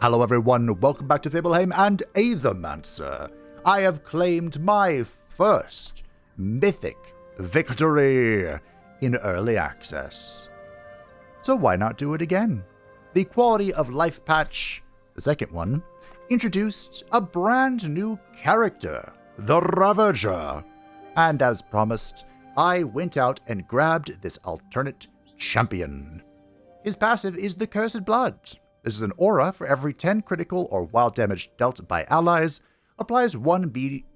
Hello everyone, welcome back to Fableheim and Aethermancer. I have claimed my first mythic victory in early access. So why not do it again? The Quality of Life patch, the second one, introduced a brand new character, the Ravager. And as promised, I went out and grabbed this alternate champion. His passive is the Cursed Blood. This is an aura for every 10 critical or wild damage dealt by allies, applies 1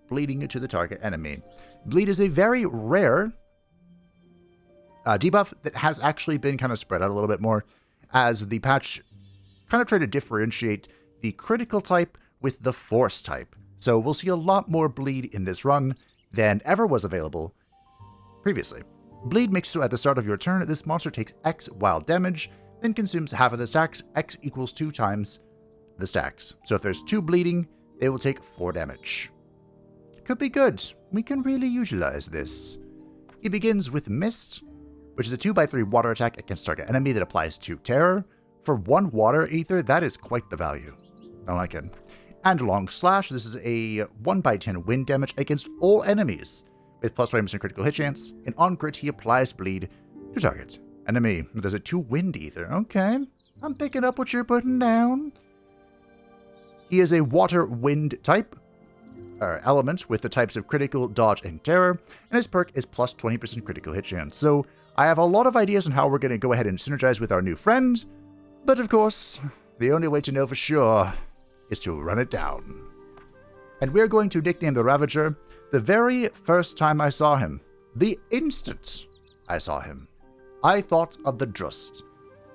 bleeding to the target enemy. Bleed is a very rare debuff that has actually been kind of spread out a little bit more, as the patch kind of tried to differentiate the critical type with the force type. So we'll see a lot more bleed in this run than ever was available previously. Bleed makes so at the start of your turn, this monster takes X wild damage, then consumes half of the stacks. X equals 2 times the stacks. So if there's 2 bleeding, they will take 4 damage. Could be good. We can really utilize this. He begins with Mist, which is a 2x3 water attack against target enemy that applies 2 terror. For 1 water ether, that is quite the value. I like it. And Long Slash, this is a 1x10 wind damage against all enemies, with plus 20% critical hit chance. And on crit, he applies bleed to target enemy. Does it 2 wind ether? Okay. I'm picking up what you're putting down. He is a water wind type element with the types of critical, dodge, and terror, and his perk is plus 20% critical hit chance. So I have a lot of ideas on how we're going to go ahead and synergize with our new friend, but of course, the only way to know for sure is to run it down. And we're going to nickname the Ravager the very first time I saw him. The instant I saw him, I thought of the Drust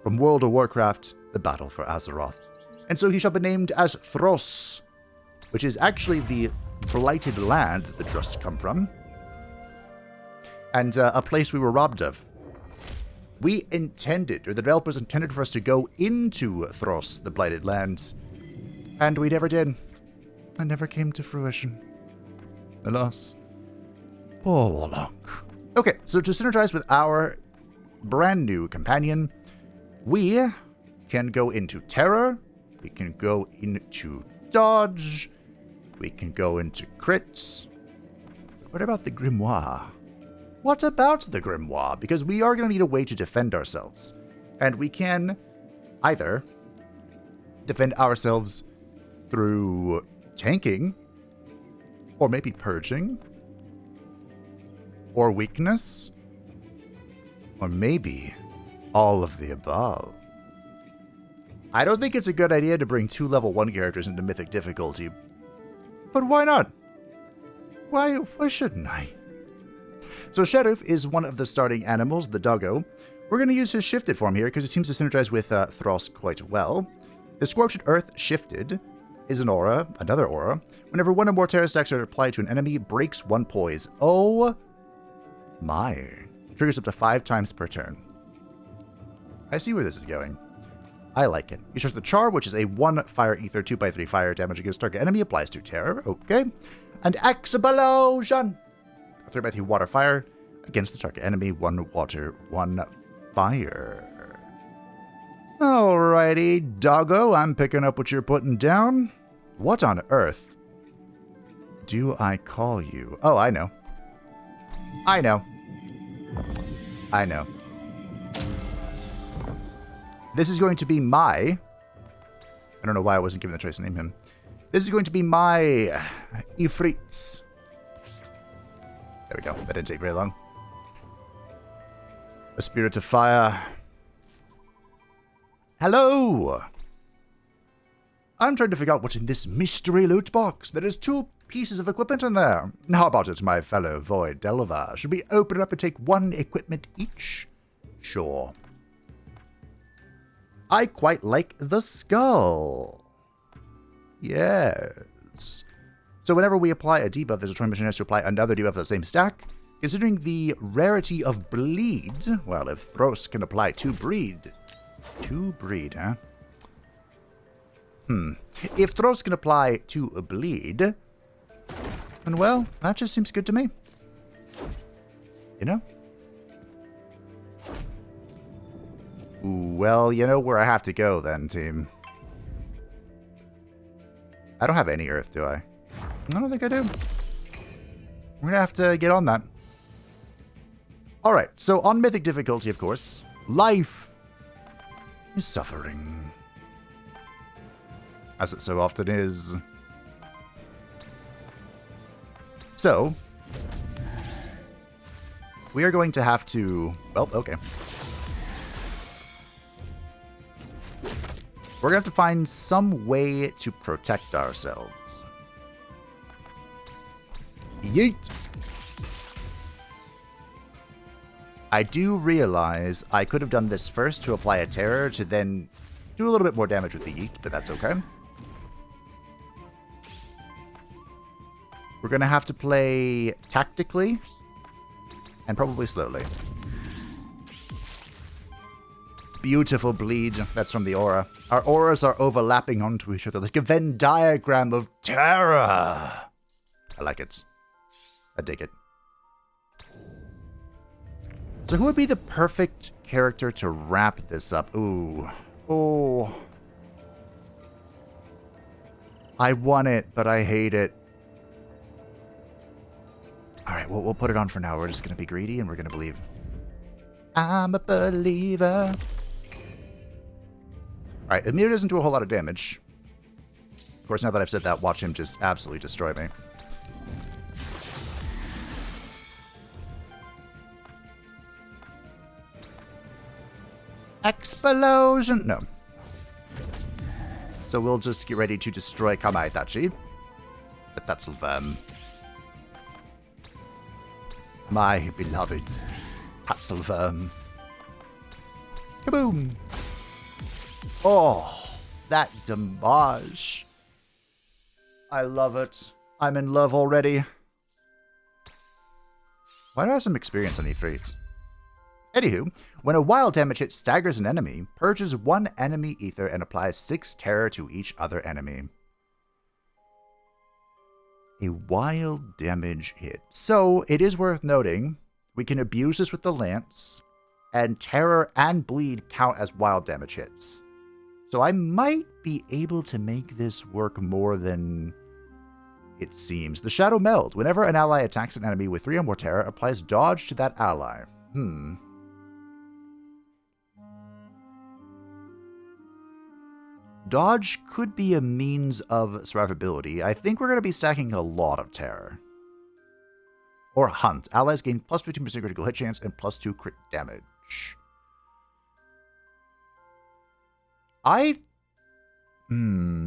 from World of Warcraft, the Battle for Azeroth. And so he shall be named as Thros, which is actually the blighted land that the Drust come from, and a place we were robbed of. We intended, or the developers intended for us to go into Thros, the blighted lands, and we never did. It never came to fruition. Alas. Poor Warlock. Okay, so to synergize with our brand new companion, we can go into terror, we can go into dodge, we can go into crits. What about the grimoire? What about the grimoire? Because we are going to need a way to defend ourselves, and we can either defend ourselves through tanking, or maybe purging, or weakness, or maybe all of the above. I don't think it's a good idea to bring 2 level 1 characters into Mythic difficulty, but why not? Why shouldn't I? So Sheriff is one of the starting animals, the doggo. We're going to use his shifted form here because it seems to synergize with Thros quite well. The Scorched Earth Shifted is an aura, another aura. Whenever 1 or more terror stacks are applied to an enemy, breaks 1 poise. Oh my. Triggers up to 5 times per turn. I see where this is going. I like it. He starts the Char, which is a 1 fire ether, 2x3 fire damage against target enemy, applies to terror. Okay. And Explosion! A 3x3 water fire against the target enemy, 1 water, 1 fire. Alrighty, doggo, I'm picking up what you're putting down. What on earth do I call you? Oh, I know. I know. This is going to be my... I don't know why I wasn't given the choice to name him. This is going to be my Ifrits. There we go. That didn't take very long. A spirit of fire. Hello! I'm trying to figure out what's in this mystery loot box. There is 2 pieces of equipment in there. How about it, my fellow Void Delver? Should we open it up and take 1 equipment each? Sure. I quite like the skull. Yes. So whenever we apply a debuff, there's a 20% chance to apply another debuff of the same stack. Considering the rarity of bleed, well, if Thros can apply 2 bleed. 2 bleed, huh? If Thros can apply 2 bleed, then well, that just seems good to me. You know? Well, you know where I have to go then, team. I don't have any earth, do I? I don't think I do. We're gonna have to get on that. Alright, so on Mythic difficulty, of course, life is suffering. As it so often is. So, we are going to have to... Well, okay. We're going to have to find some way to protect ourselves. Yeet! I do realize I could have done this first to apply a terror to then do a little bit more damage with the yeet, but that's okay. We're going to have to play tactically and probably slowly. Beautiful bleed. That's from the aura. Our auras are overlapping onto each other like a Venn diagram of terror. I like it. I dig it. So who would be the perfect character to wrap this up? Ooh. Oh. I want it, but I hate it. Alright, we'll put it on for now. We're just going to be greedy and we're going to believe. I'm a believer. Alright, Emir doesn't do a whole lot of damage. Of course, now that I've said that, watch him just absolutely destroy me. Explosion! No. So we'll just get ready to destroy Kamaitachi. But that's my beloved Hatzelworm. Kaboom! Oh, that damage. I love it. I'm in love already. Why do I have some experience on Ifrit? Anywho, when a wild damage hit staggers an enemy, purges one enemy ether and applies 6 terror to each other enemy. A wild damage hit. So, it is worth noting, we can abuse this with the lance, and terror and bleed count as wild damage hits. So I might be able to make this work more than it seems. The Shadow Meld. Whenever an ally attacks an enemy with 3 or more terror, applies dodge to that ally. Dodge could be a means of survivability. I think we're going to be stacking a lot of terror. Or Hunt. Allies gain plus 15% critical hit chance and plus 2 crit damage.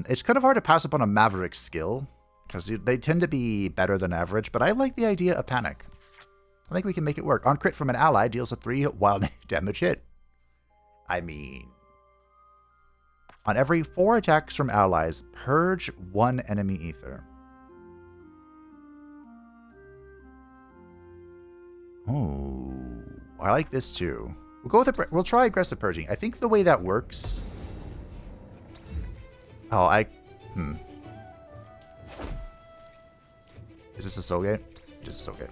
It's kind of hard to pass up on a Maverick skill, because they tend to be better than average, but I like the idea of Panic. I think we can make it work. On crit from an ally, deals a 3 wild damage hit. I mean... On every 4 attacks from allies, purge 1 enemy ether. Oh, I like this too. We'll go with we'll try aggressive purging. I think the way that works. Oh, Is this a soul gate? It is a soul gate.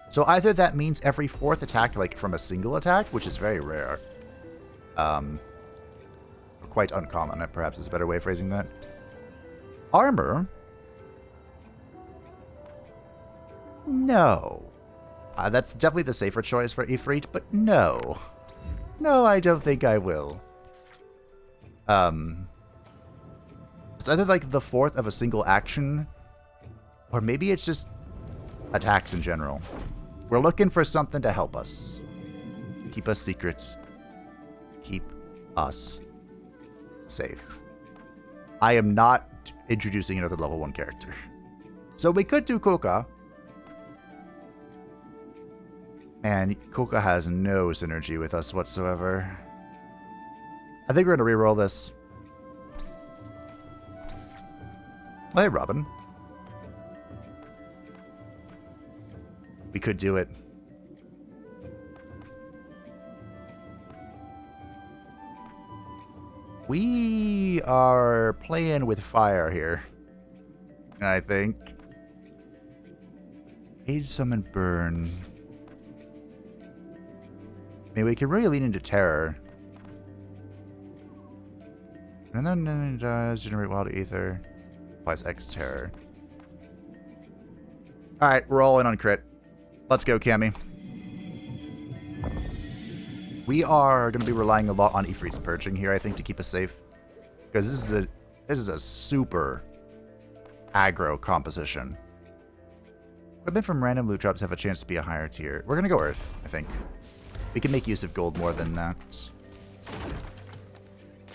So either that means every 4th attack, like from a single attack, which is very rare. Quite uncommon, perhaps is a better way of phrasing that. Armor? No. That's definitely the safer choice for Ifrit, but no. No, I don't think I will. It's either like the 4th of a single action, or maybe it's just attacks in general. We're looking for something to help us. Keep us secret. Keep us safe. I am not introducing another level 1 character. So we could do Kuka. And Kuka has no synergy with us whatsoever. I think we're going to reroll this. Oh, hey, Robin. We could do it. We are playing with fire here, I think. Age Summon Burn. I mean, we can really lean into Terror. And then it does generate Wild Ether. applies X terror. Alright, we're all in on crit. Let's go, Cammy. We are going to be relying a lot on Ifrit's purging here, I think, to keep us safe. Because this is a super aggro composition. Equipment from random loot drops have a chance to be a higher tier. We're going to go Earth, I think. We can make use of gold more than that,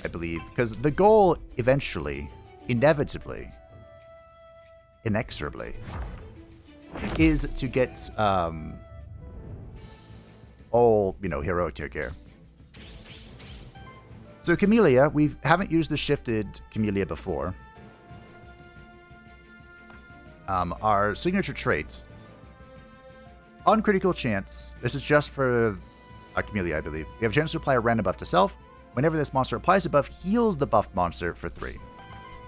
I believe. Because the goal, eventually, inevitably, inexorably, is to get all, heroic tier gear. So Camellia, we haven't used the shifted Camellia before. Our signature trait, uncritical chance, this is just for a Camellia, I believe. We have a chance to apply a random buff to self. Whenever this monster applies a buff, heals the buff monster for 3.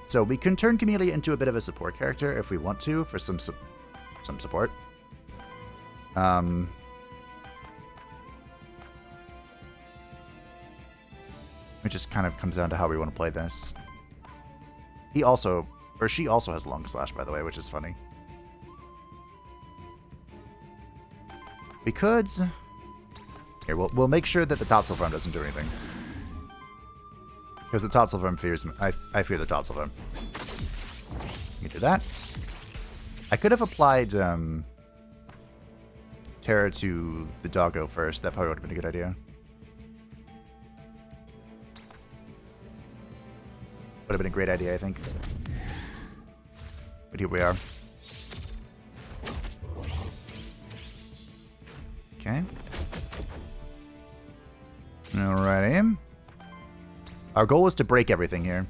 So we can turn Camellia into a bit of a support character if we want to, for some support. It just kind of comes down to how we want to play this. She also has long slash, by the way, which is funny. We could... Here, we'll make sure that the Totzelworm doesn't do anything. Because the Totzelworm fears me. I fear the Totzelworm. You do that. I could have applied Terror to the doggo first. That probably would have been a good idea. Would have been a great idea, I think. But here we are. Okay. Alrighty. Our goal is to break everything here.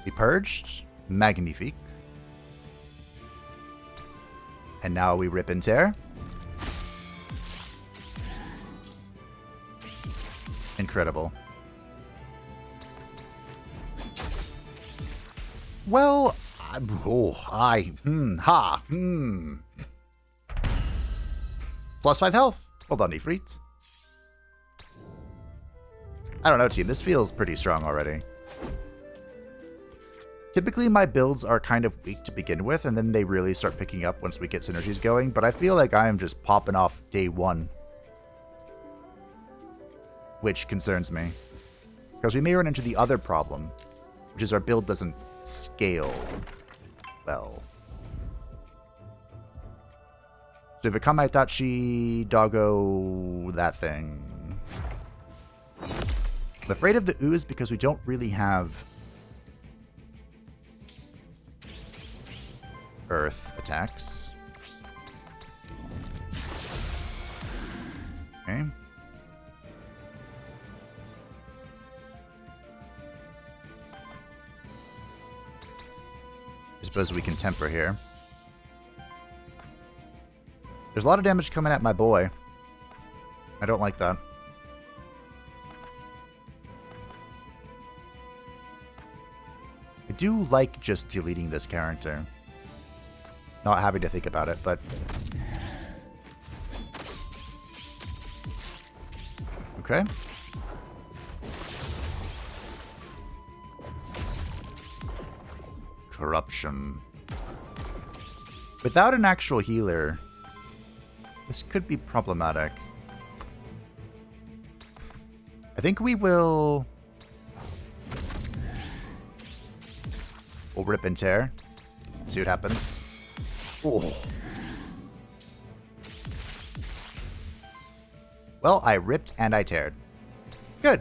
We purged. Magnifique. And now we rip and tear. Incredible. Well, Plus 5 health. Well done, Ifrit. I don't know, team. This feels pretty strong already. Typically, my builds are kind of weak to begin with, and then they really start picking up once we get synergies going, but I feel like I am just popping off day 1. Which concerns me. Because we may run into the other problem, which is our build doesn't scale well. So if it come Itachi, doggo, that thing. I'm afraid of the ooze because we don't really have earth attacks. Okay. I suppose we can temper here. There's a lot of damage coming at my boy. I don't like that. I do like just deleting this character. Not having to think about it, but... Okay. Corruption. Without an actual healer, this could be problematic. I think we will... We'll rip and tear. See what happens. Oh. Well, I ripped and I teared. Good.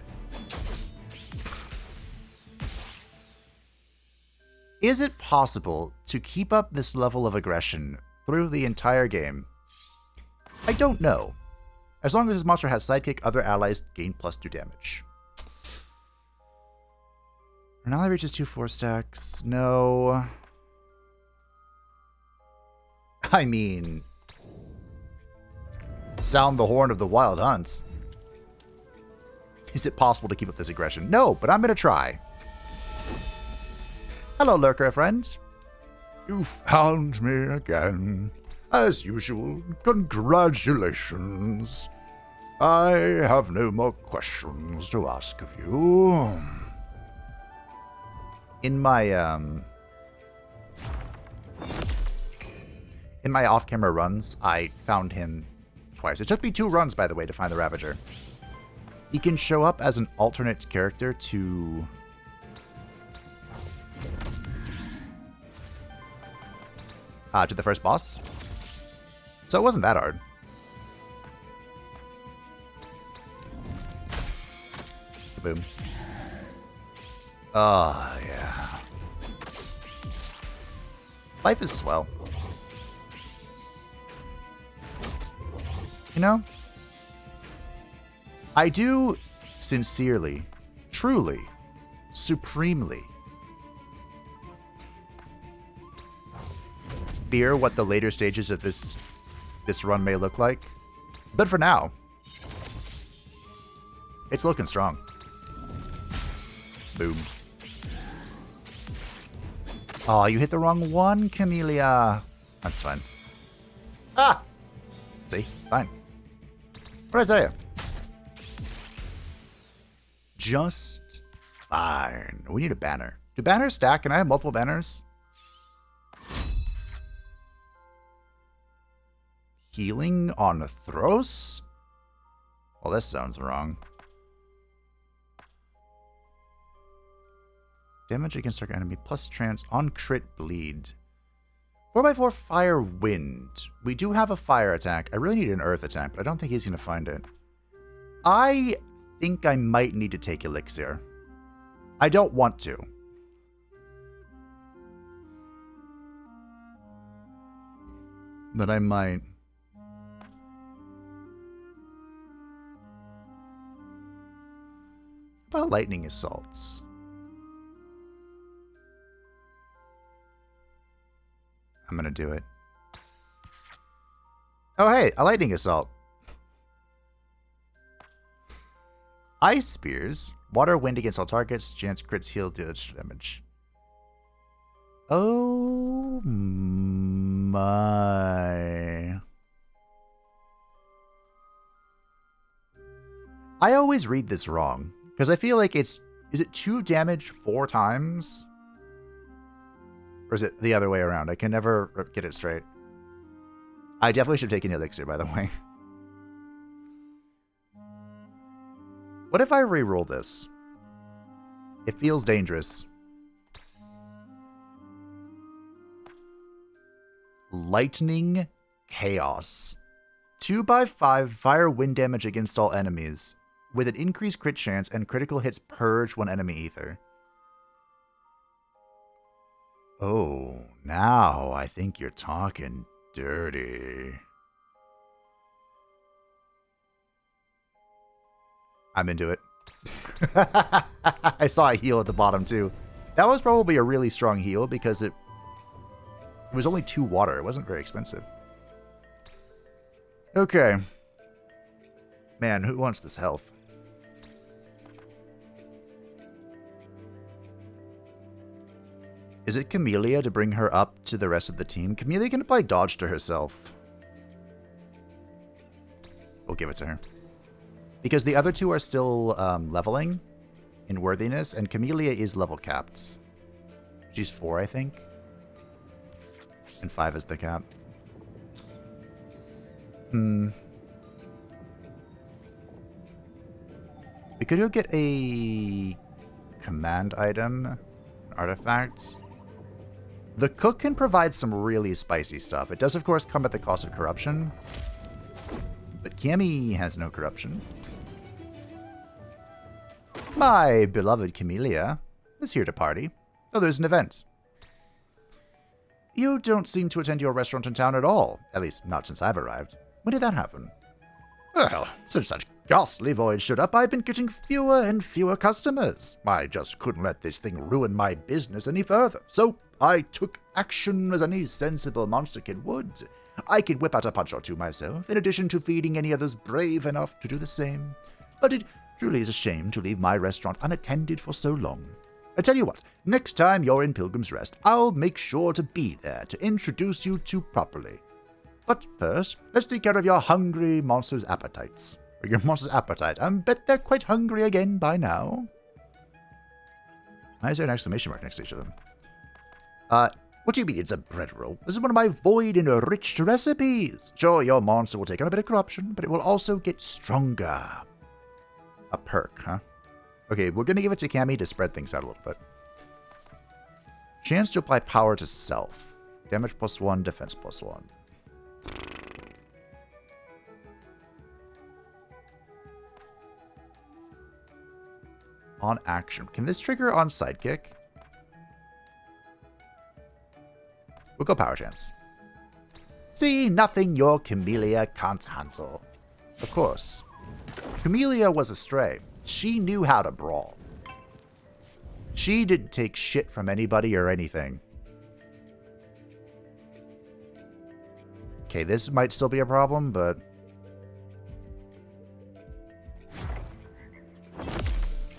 Is it possible to keep up this level of aggression through the entire game? I don't know. As long as this monster has sidekick, other allies gain +2 damage. An ally reaches 2 4 stacks. No. I mean... Sound the horn of the wild hunts. Is it possible to keep up this aggression? No, but I'm going to try. Hello, lurker friends. You found me again. As usual, congratulations. I have no more questions to ask of you. In my off-camera runs, I found him twice. It took me 2 runs, by the way, to find the Ravager. He can show up as an alternate character to the first boss. So it wasn't that hard. Boom. Oh, yeah. Life is swell. You know? I do sincerely, truly, supremely fear what the later stages of this run may look like. But for now, it's looking strong. Boom. Oh, you hit the wrong one, Camellia. That's fine. Ah! See? Fine. What did I tell you? Just fine. We need a banner. Do banners stack? Can I have multiple banners? Healing on Thros? Well, this sounds wrong. Damage against target enemy plus trance on crit bleed. 4x4 fire wind. We do have a fire attack. I really need an earth attack, but I don't think he's going to find it. I think I might need to take elixir. I don't want to. But I might. How about lightning assaults? I'm gonna do it. Oh hey, a lightning assault. Ice spears. Water, wind against all targets. Chance crits, heal, deal damage. Oh my. I always read this wrong. Because I feel like it's... Is it 2 damage 4 times? Or is it the other way around? I can never get it straight. I definitely should take an elixir, by the way. What if I reroll this? It feels dangerous. Lightning Chaos. 2x5 fire wind damage against all enemies, with an increased crit chance and critical hits purge one enemy ether. Oh, now I think you're talking dirty. I'm into it. I saw a heal at the bottom too. That was probably a really strong heal because it was only 2 water. It wasn't very expensive. Okay. Man, who wants this health? Is it Camellia to bring her up to the rest of the team? Camellia can apply dodge to herself. We'll give it to her. Because the other 2 are still leveling in worthiness, and Camellia is level capped. She's 4, I think. And 5 is the cap. We could go get a command item, an artifact. The cook can provide some really spicy stuff. It does, of course, come at the cost of corruption. But Cammy has no corruption. My beloved Camellia is here to party. Oh, there's an event. You don't seem to attend your restaurant in town at all. At least, not since I've arrived. When did that happen? Well, since that ghastly void showed up, I've been getting fewer and fewer customers. I just couldn't let this thing ruin my business any further. So I took action as any sensible monster kid would. I could whip out a punch or 2 myself, in addition to feeding any others brave enough to do the same. But it truly is a shame to leave my restaurant unattended for so long. I tell you what, next time you're in Pilgrim's Rest, I'll make sure to be there to introduce you to properly. But first, let's take care of your hungry monster's appetites. Or your monster's appetite. I bet they're quite hungry again by now. Why is there an exclamation mark next to each of them? What do you mean it's a bread roll? This is one of my void-enriched recipes. Sure, your monster will take on a bit of corruption, but it will also get stronger. A perk, huh? Okay, we're going to give it to Cammy to spread things out a little bit. Chance to apply power to self. Damage +1, defense +1. On action. Can this trigger on sidekick? We'll go power chance. See, nothing your Camellia can't handle. Of course. Camellia was a stray. She knew how to brawl. She didn't take shit from anybody or anything. Okay, this might still be a problem, but...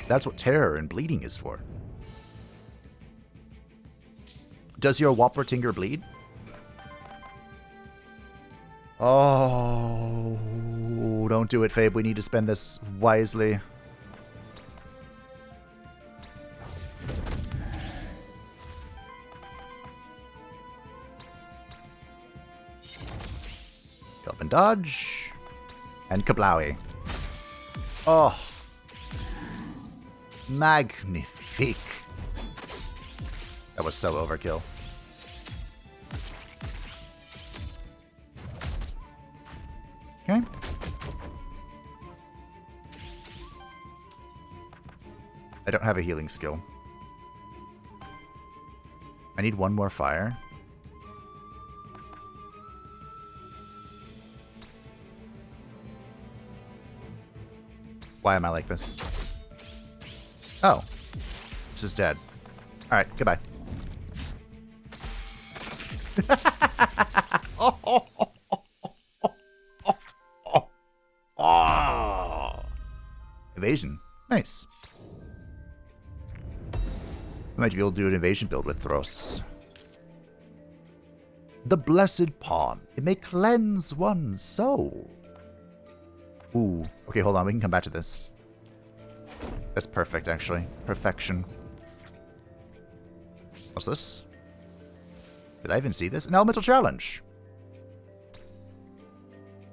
that's what terror and bleeding is for. Does your Whoppertinger bleed? Oh, don't do it, Fabe. We need to spend this wisely. Help and dodge. And kablowie. Oh. Magnifique. That was so overkill. Okay. I don't have a healing skill. I need one more fire. Why am I like this? Oh. This is dead. Alright, goodbye. Evasion. Nice. We might be able to do an evasion build with Thros. The Blessed Pawn. It may cleanse one's soul. Ooh. Okay, hold on. We can come back to this. That's perfect, actually. Perfection. What's this? Did I even see this? An elemental challenge.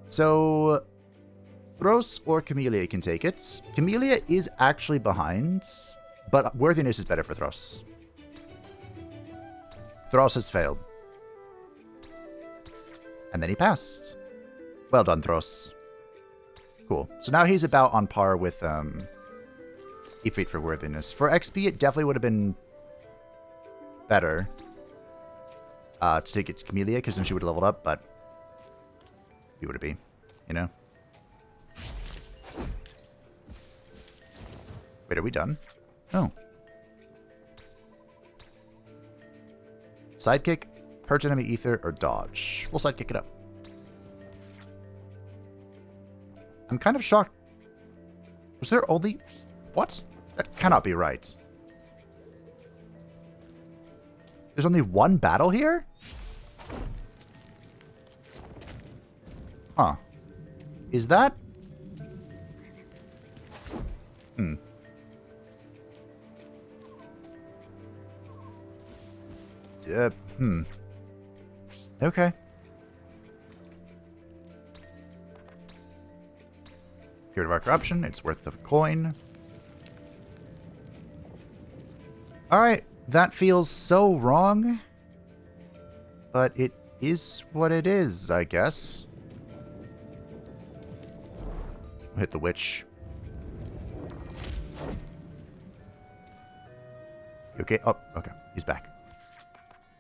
So, Thros or Camellia can take it. Camellia is actually behind, but worthiness is better for Thros. Thros has failed. And then he passed. Well done, Thros. Cool. So now he's about on par with Ifrit for worthiness. For XP, it definitely would have been better to take it to Camellia, because then she would have leveled up, but who would it be? You know? Wait, are we done? Oh. Sidekick, purge enemy ether, or dodge. We'll sidekick it up. I'm kind of shocked. Was there only... what? That cannot be right. There's only one battle here? Huh. Is that... Okay. Get rid of our corruption. It's worth the coin. Alright. That feels so wrong. But it is what it is, I guess. Hit the witch. You okay? Oh, okay. He's back.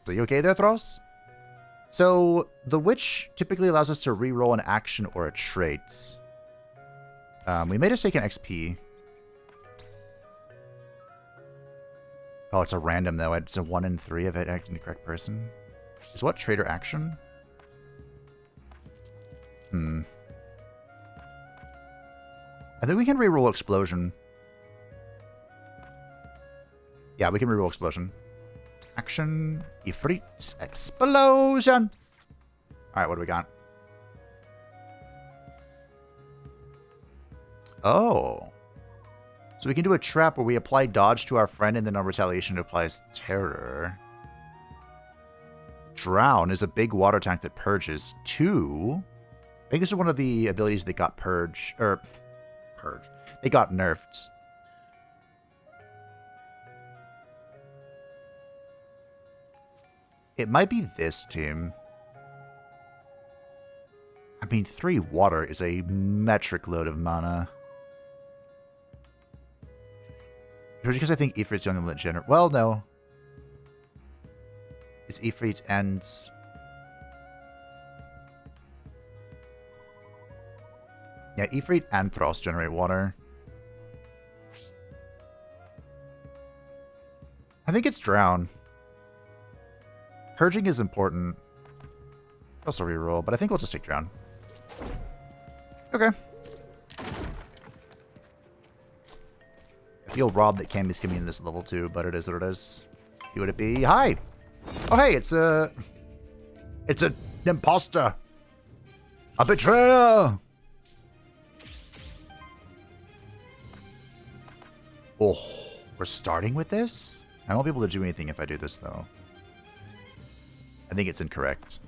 So you okay there, Thros? So, the witch typically allows us to reroll an action or a trait. We may just take an XP. Oh, it's a random, though. It's a 1 in 3 of it acting the correct person. Is what trait or action? I think we can reroll explosion. Yeah, we can reroll explosion. Action, Ifrit, explosion! Alright, what do we got? Oh. So we can do a trap where we apply dodge to our friend and then on retaliation it applies terror. Drown is a big water tank that purges 2. I think this is one of the abilities that got purge. They got nerfed. It might be this team. I mean, 3 water is a metric load of mana. Because I think Ifrit's the only one that generates. Well, no. It's Ifrit and... Yeah, Ifrit and Thros generate water. I think it's Drown. Purging is important. Also reroll, but I think we'll just take Drown. Okay. I feel robbed that Cammy's coming in this level 2, but it is what it is. Who would it be? Hi! Oh, hey, it's an imposter! A betrayer! Oh, we're starting with this? I won't be able to do anything if I do this, though. I think it's incorrect.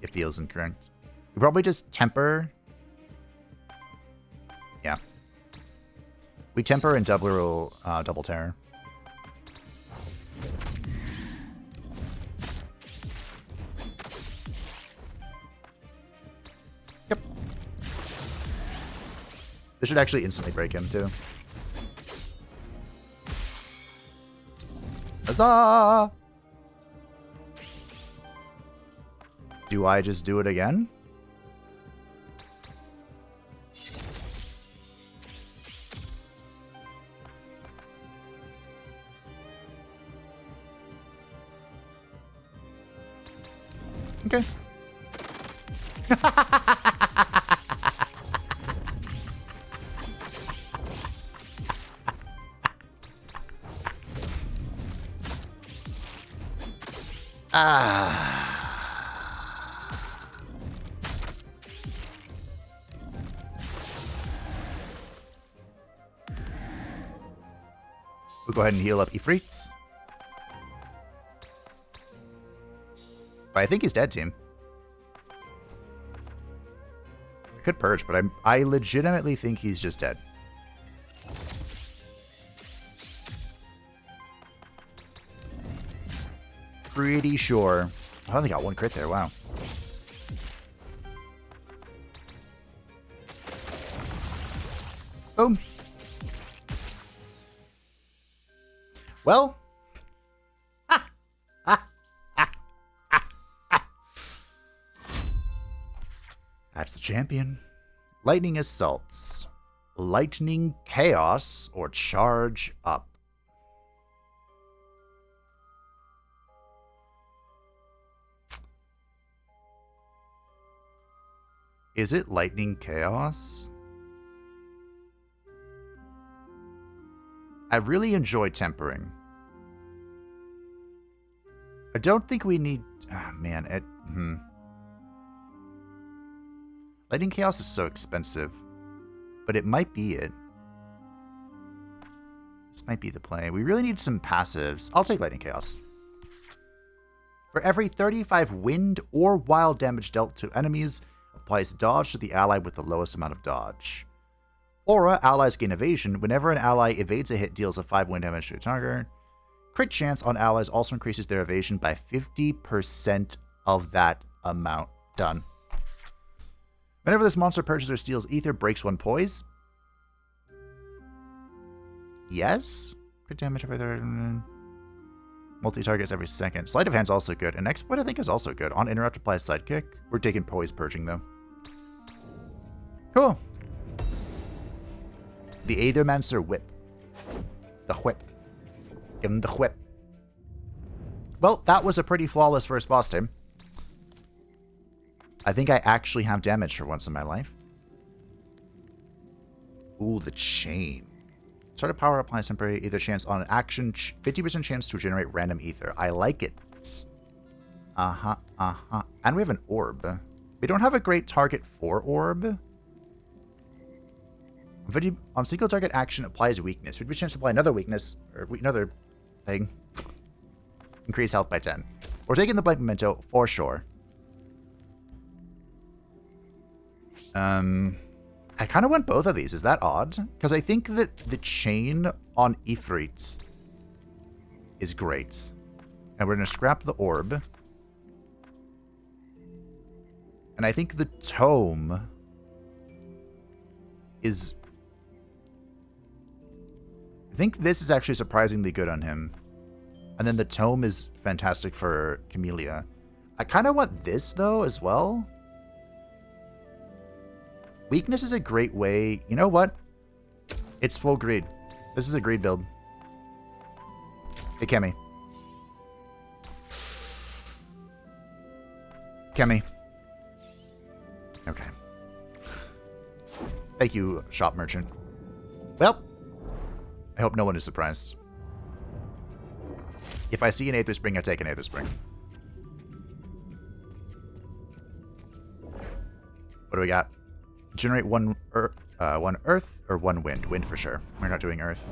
It feels incorrect. We probably just temper. Yeah. We temper and double terror. Yep. This should actually instantly break him, too. Huzzah! Do I just do it again? Okay. We'll go ahead and heal up Ifrits. But I think he's dead, team. I could purge, but I legitimately think he's just dead. Pretty sure. I only got 1 crit there, wow. Boom. Well. That's the champion. Lightning Assaults. Lightning Chaos or Charge Up. Is it Lightning Chaos? I really enjoy tempering. I don't think we need... Oh, man, Lightning Chaos is so expensive. But it might be it. This might be the play. We really need some passives. I'll take Lightning Chaos. For every 35 wind or wild damage dealt to enemies, applies dodge to the ally with the lowest amount of dodge. Aura, allies gain evasion. Whenever an ally evades a hit, deals a 5 wind damage to a target. Crit chance on allies also increases their evasion by 50% of that amount. Done. Whenever this monster purges or steals ether, breaks 1 poise. Yes? Crit damage every other... Multi-targets every second. Sleight of hand's also good. And exploit, I think, is also good. On interrupt, applies sidekick. We're taking poise purging, though. Cool. The Aethermancer whip. The whip. Give him the whip. Well, that was a pretty flawless first boss time. I think I actually have damage for once in my life. Ooh, the chain. Start a power applies temporary ether chance on an action. 50% chance to generate random ether. I like it. And we have an orb. We don't have a great target for orb. I'm On single target action applies weakness. Would be a chance to apply another weakness, or another thing. Increase health by 10. We're taking the Blank Memento for sure. I kind of want both of these. Is that odd? Because I think that the chain on Ifrit is great. And we're going to scrap the orb. And I think the tome is... I think this is actually surprisingly good on him. And then the tome is fantastic for Camellia. I kind of want this, though, as well. Weakness is a great way... You know what? It's full greed. This is a greed build. Hey, Kemi. Kemi. Okay. Thank you, shop merchant. Well, I hope no one is surprised. If I see an Aether Spring, I take an Aether Spring. What do we got? Generate one earth or one wind. Wind for sure. We're not doing earth.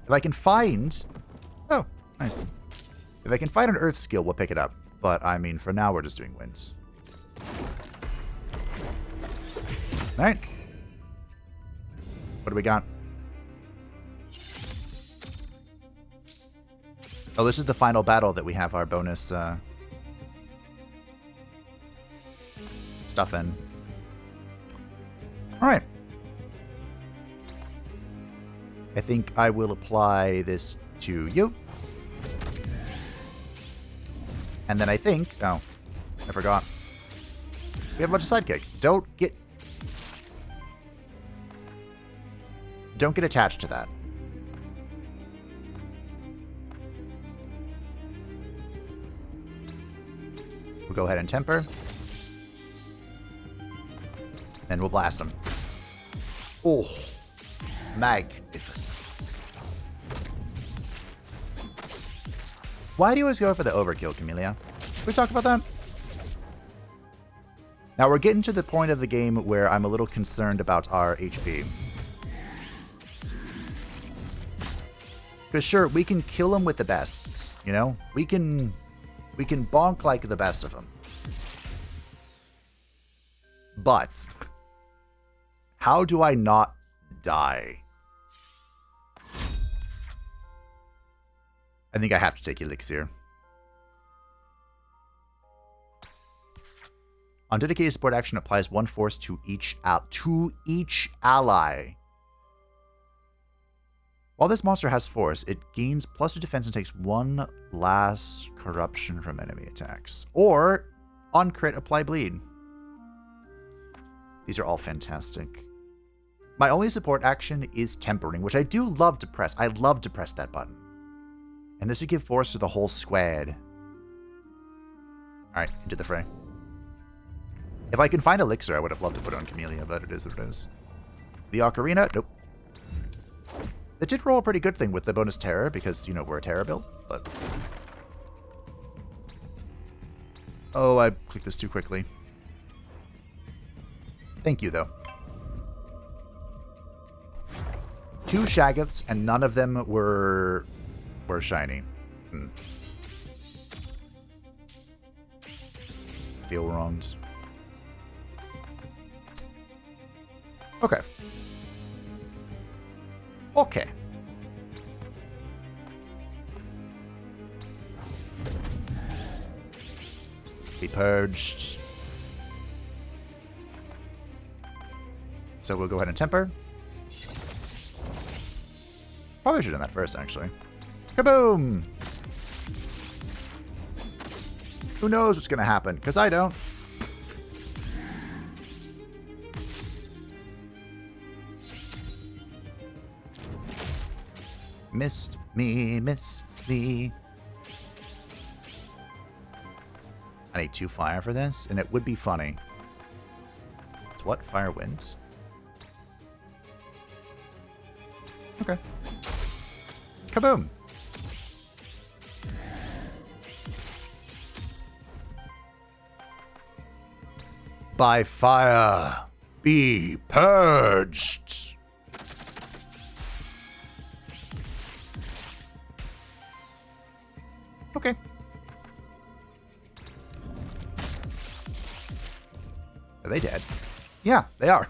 If I can find... Oh, nice. If I can find an earth skill, we'll pick it up. But, I mean, for now, we're just doing winds. Alright. What do we got? Oh, this is the final battle that we have our bonus stuff in. Alright. I think I will apply this to you. And then I think... Oh, I forgot. We have a bunch of sidekick. Don't get attached to that. We'll go ahead and temper. And we'll blast them. Oh, magnificent. Why do you always go for the overkill, Camellia? Can we talk about that? Now we're getting to the point of the game where I'm a little concerned about our HP. Because sure, we can kill them with the best, you know? We can bonk like the best of them. But how do I not die? I think I have to take Elixir. On dedicated support action, applies one force to each ally. While this monster has force, it gains +2 defense and takes 1 last corruption from enemy attacks. Or, on crit, apply bleed. These are all fantastic. My only support action is tempering, which I do love to press. I love to press that button. And this would give force to the whole squad. Alright, into the fray. If I can find Elixir, I would have loved to put it on Camellia, but it is what it is. The Ocarina? Nope. It did roll a pretty good thing with the bonus terror, because, you know, we're a terror build, but... Oh, I clicked this too quickly. Thank you, though. 2 Shaggoths, and none of them were shiny. Feel wronged. Okay. Okay. Be purged. So we'll go ahead and temper. Probably should have done that first, actually. Kaboom! Who knows what's going to happen? Because I don't. Missed me, missed me. I need 2 fire for this, and it would be funny. It's what? Fire wind? Okay. Kaboom! By fire, be purged! Okay. Are they dead? Yeah, they are.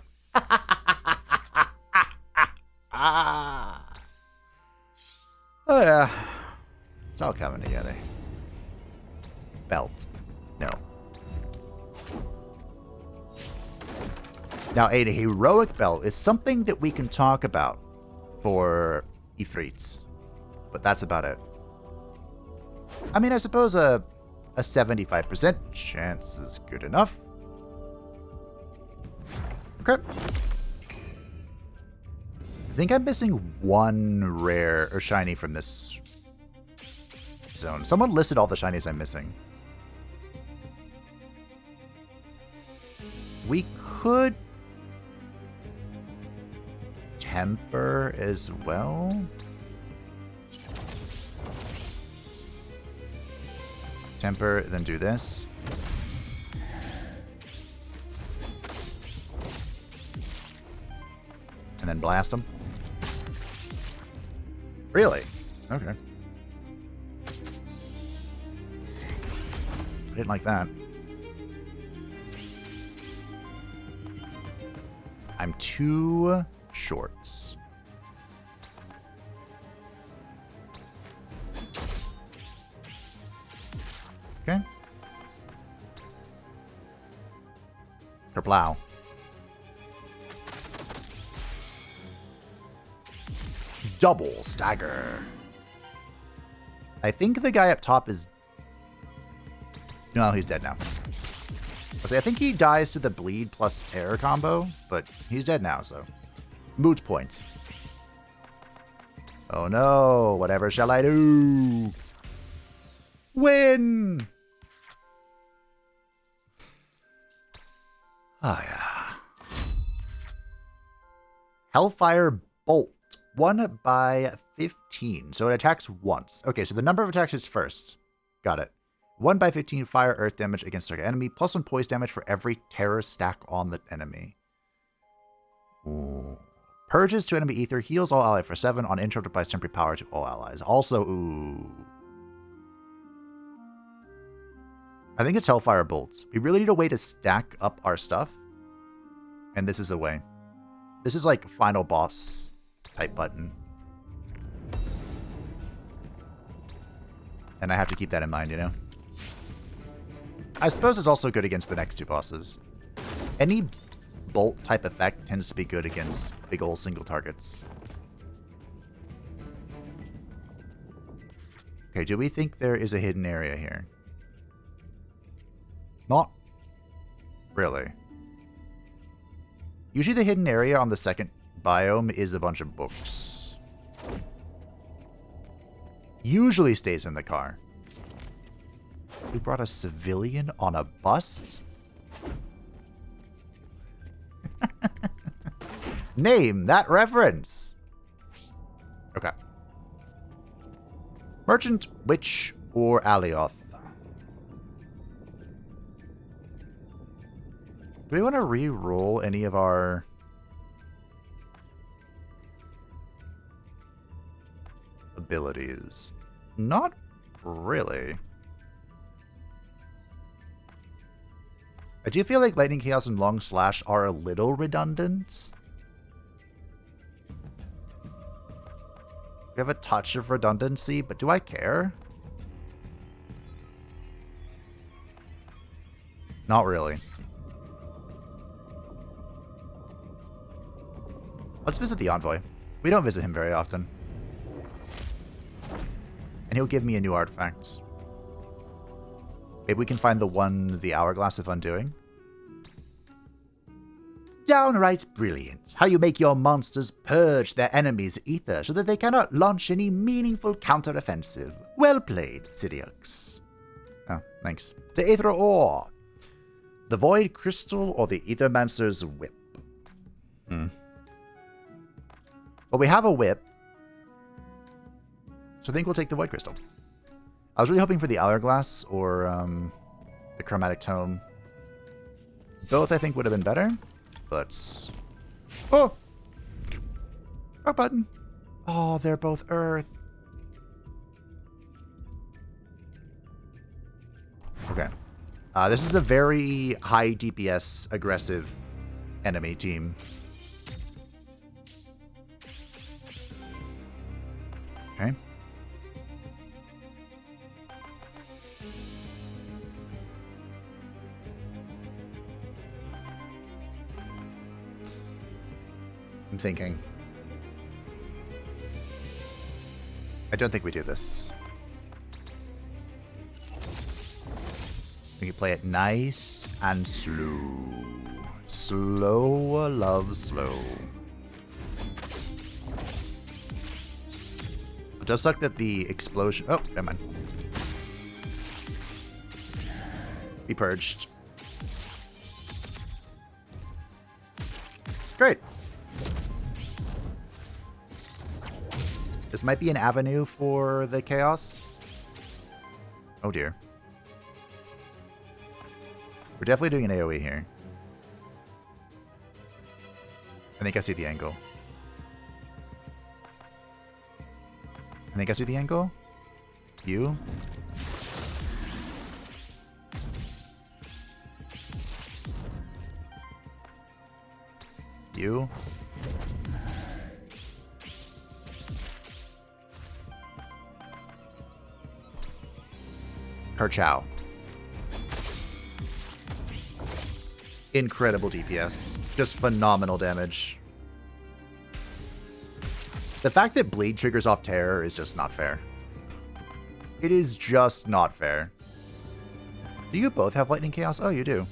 Oh, yeah. It's all coming together. Belt. No. Now, a heroic belt is something that we can talk about for Ifrits. But that's about it. I mean, I suppose a 75% chance is good enough. Okay. I think I'm missing one rare or shiny from this zone. Someone listed all the shinies I'm missing. We could temper as well. Temper, then do this. And then blast them. Really? Okay. I didn't like that. I'm two shorts. Okay. Kerplow. Double stagger. I think the guy up top is... No, he's dead now. I think he dies to the bleed plus air combo, but he's dead now, so... Moot points. Oh no, whatever shall I do? Win! Oh yeah. Hellfire Bolt. 1 by 15. So it attacks once. Okay, so the number of attacks is first. Got it. 1 by 15 fire earth damage against target enemy, plus 1 poise damage for every terror stack on the enemy. Ooh. Purges to enemy ether, heals all allies for 7, on interrupt applies temporary power to all allies. Also, ooh. I think it's Hellfire Bolts. We really need a way to stack up our stuff. And this is a way. This is like final boss type button. And I have to keep that in mind, you know? I suppose it's also good against the next two bosses. Any bolt type effect tends to be good against big ol' single targets. Okay, do we think there is a hidden area here? Not really. Usually the hidden area on the second biome is a bunch of books. Usually stays in the car. We brought a civilian on a bus? Name that reference. Okay. Merchant, Witch, or Alioth. Do we want to re-roll any of our... abilities? Not really. I do feel like Lightning Chaos and Long Slash are a little redundant. We have a touch of redundancy, but do I care? Not really. Let's visit the Envoy. We don't visit him very often. And he'll give me a new artifact. Maybe we can find the Hourglass of Undoing. Downright brilliant. How you make your monsters purge their enemies' ether so that they cannot launch any meaningful counter-offensive. Well played, Sidiux. Oh, thanks. The Aether Ore. The Void Crystal or the Aethermancer's Whip. Well, we have a whip. So I think we'll take the Void Crystal. I was really hoping for the Hourglass or the Chromatic Tome. Both, I think, would have been better. But... Oh! Our button. Oh, they're both Earth. Okay. This is a very high DPS aggressive enemy team. Okay. I'm thinking. I don't think we do this. We can play it nice and slow. Slow, love, slow. It does suck that the explosion... Oh, never mind. Be purged. Great. This might be an avenue for the chaos. Oh dear. We're definitely doing an AoE here. I think I see the angle. I think I see the angle. You. You. Kerchow. Incredible DPS. Just phenomenal damage. The fact that Bleed triggers off Terror is just not fair. It is just not fair. Do you both have Lightning Chaos? Oh, you do.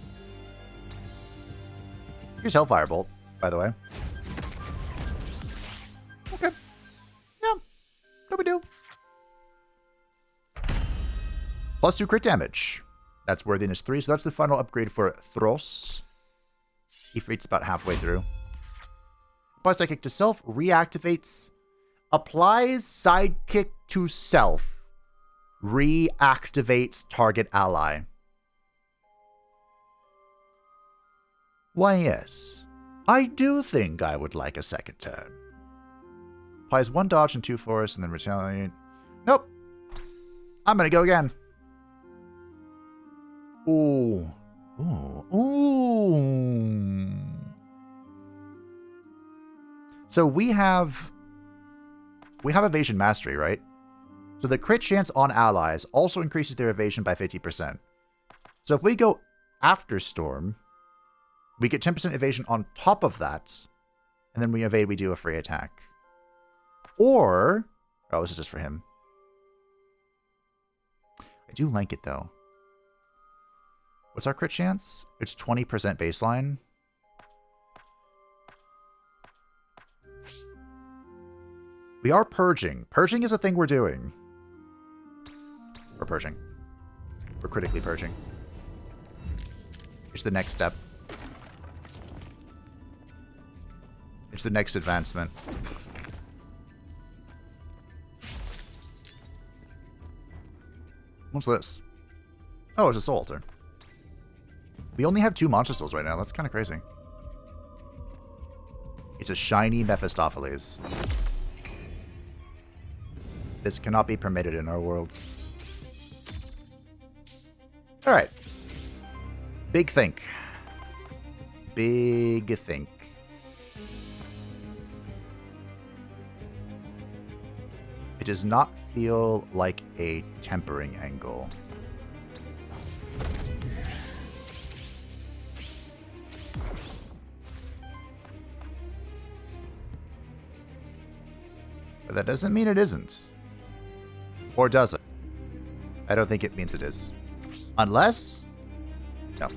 Here's Hellfire Bolt, by the way. Okay. Yeah. No big deal. +2 crit damage. That's worthiness 3, so that's the final upgrade for Thros. Ifrit's about halfway through. Applies sidekick to self, reactivates, applies sidekick to self, reactivates target ally. Why, yes. I do think I would like a second turn. Applies 1 dodge and 2 force, and then retaliate. Nope. I'm gonna go again. Ooh. Ooh. Ooh. So we have evasion mastery, right? So the crit chance on allies also increases their evasion by 50%. So if we go after Storm, we get 10% evasion on top of that, and then we evade, we do a free attack. Or, oh, this is just for him. I do like it though. What's our crit chance? It's 20% baseline. We are purging. Purging is a thing we're doing. We're purging. We're critically purging. It's the next step. It's the next advancement. What's this? Oh, it's a soul altar. We only have 2 monster souls right now. That's kind of crazy. It's a shiny Mephistopheles. This cannot be permitted in our worlds. Alright. Big think. Big think. It does not feel like a tempering angle. But that doesn't mean it isn't. Or does it? I don't think it means it is. Unless... No.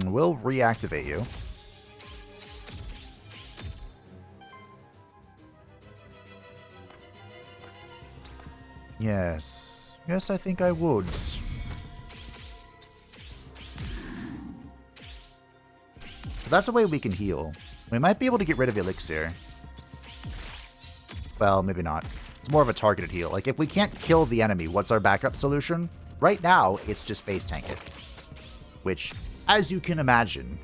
We'll reactivate you. Yes. Yes, I think I would. But that's a way we can heal. We might be able to get rid of Elixir. Well, maybe not. It's more of a targeted heal. Like, if we can't kill the enemy, what's our backup solution? Right now, it's just face tank it. Which, as you can imagine,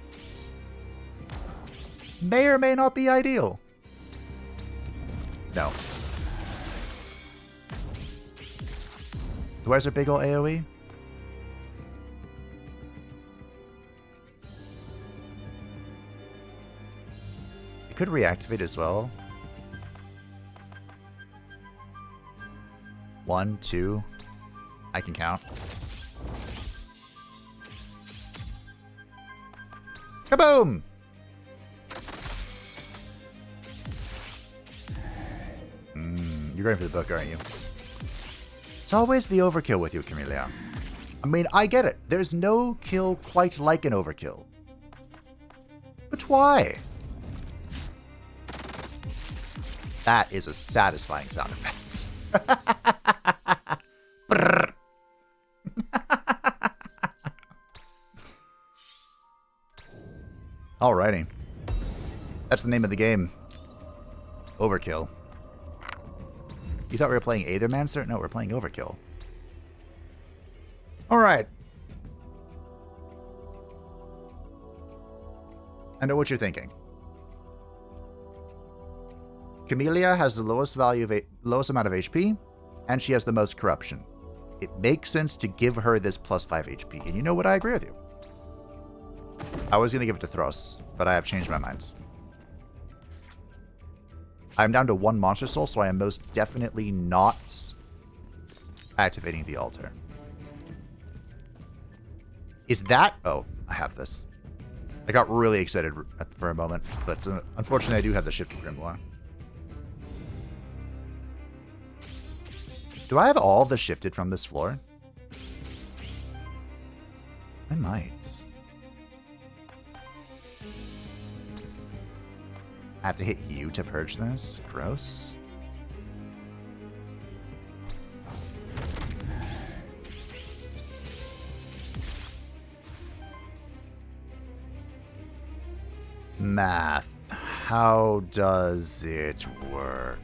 may or may not be ideal. No. Where's our big ol' AoE? It could reactivate as well. 1, 2. I can count. Kaboom! You're going for the book, aren't you? It's always the overkill with you, Camellia. I mean, I get it. There's no kill quite like an overkill. But why? That is a satisfying sound effect. Alrighty. That's the name of the game. Overkill. You thought we were playing Aethermancer? No, we're playing Overkill. Alright. I know what you're thinking. Camellia has the lowest lowest amount of HP, and she has the most corruption. It makes sense to give her this plus 5 HP, and you know what? I agree with you. I was going to give it to Thros, but I have changed my mind. I'm down to 1 monster soul, so I am most definitely not activating the altar. Is that... Oh, I have this. I got really excited for a moment, but unfortunately I do have the Shifted Grimoire. Do I have all the Shifted from this floor? I might. I have to hit you to purge this? Gross. Math. How does it work?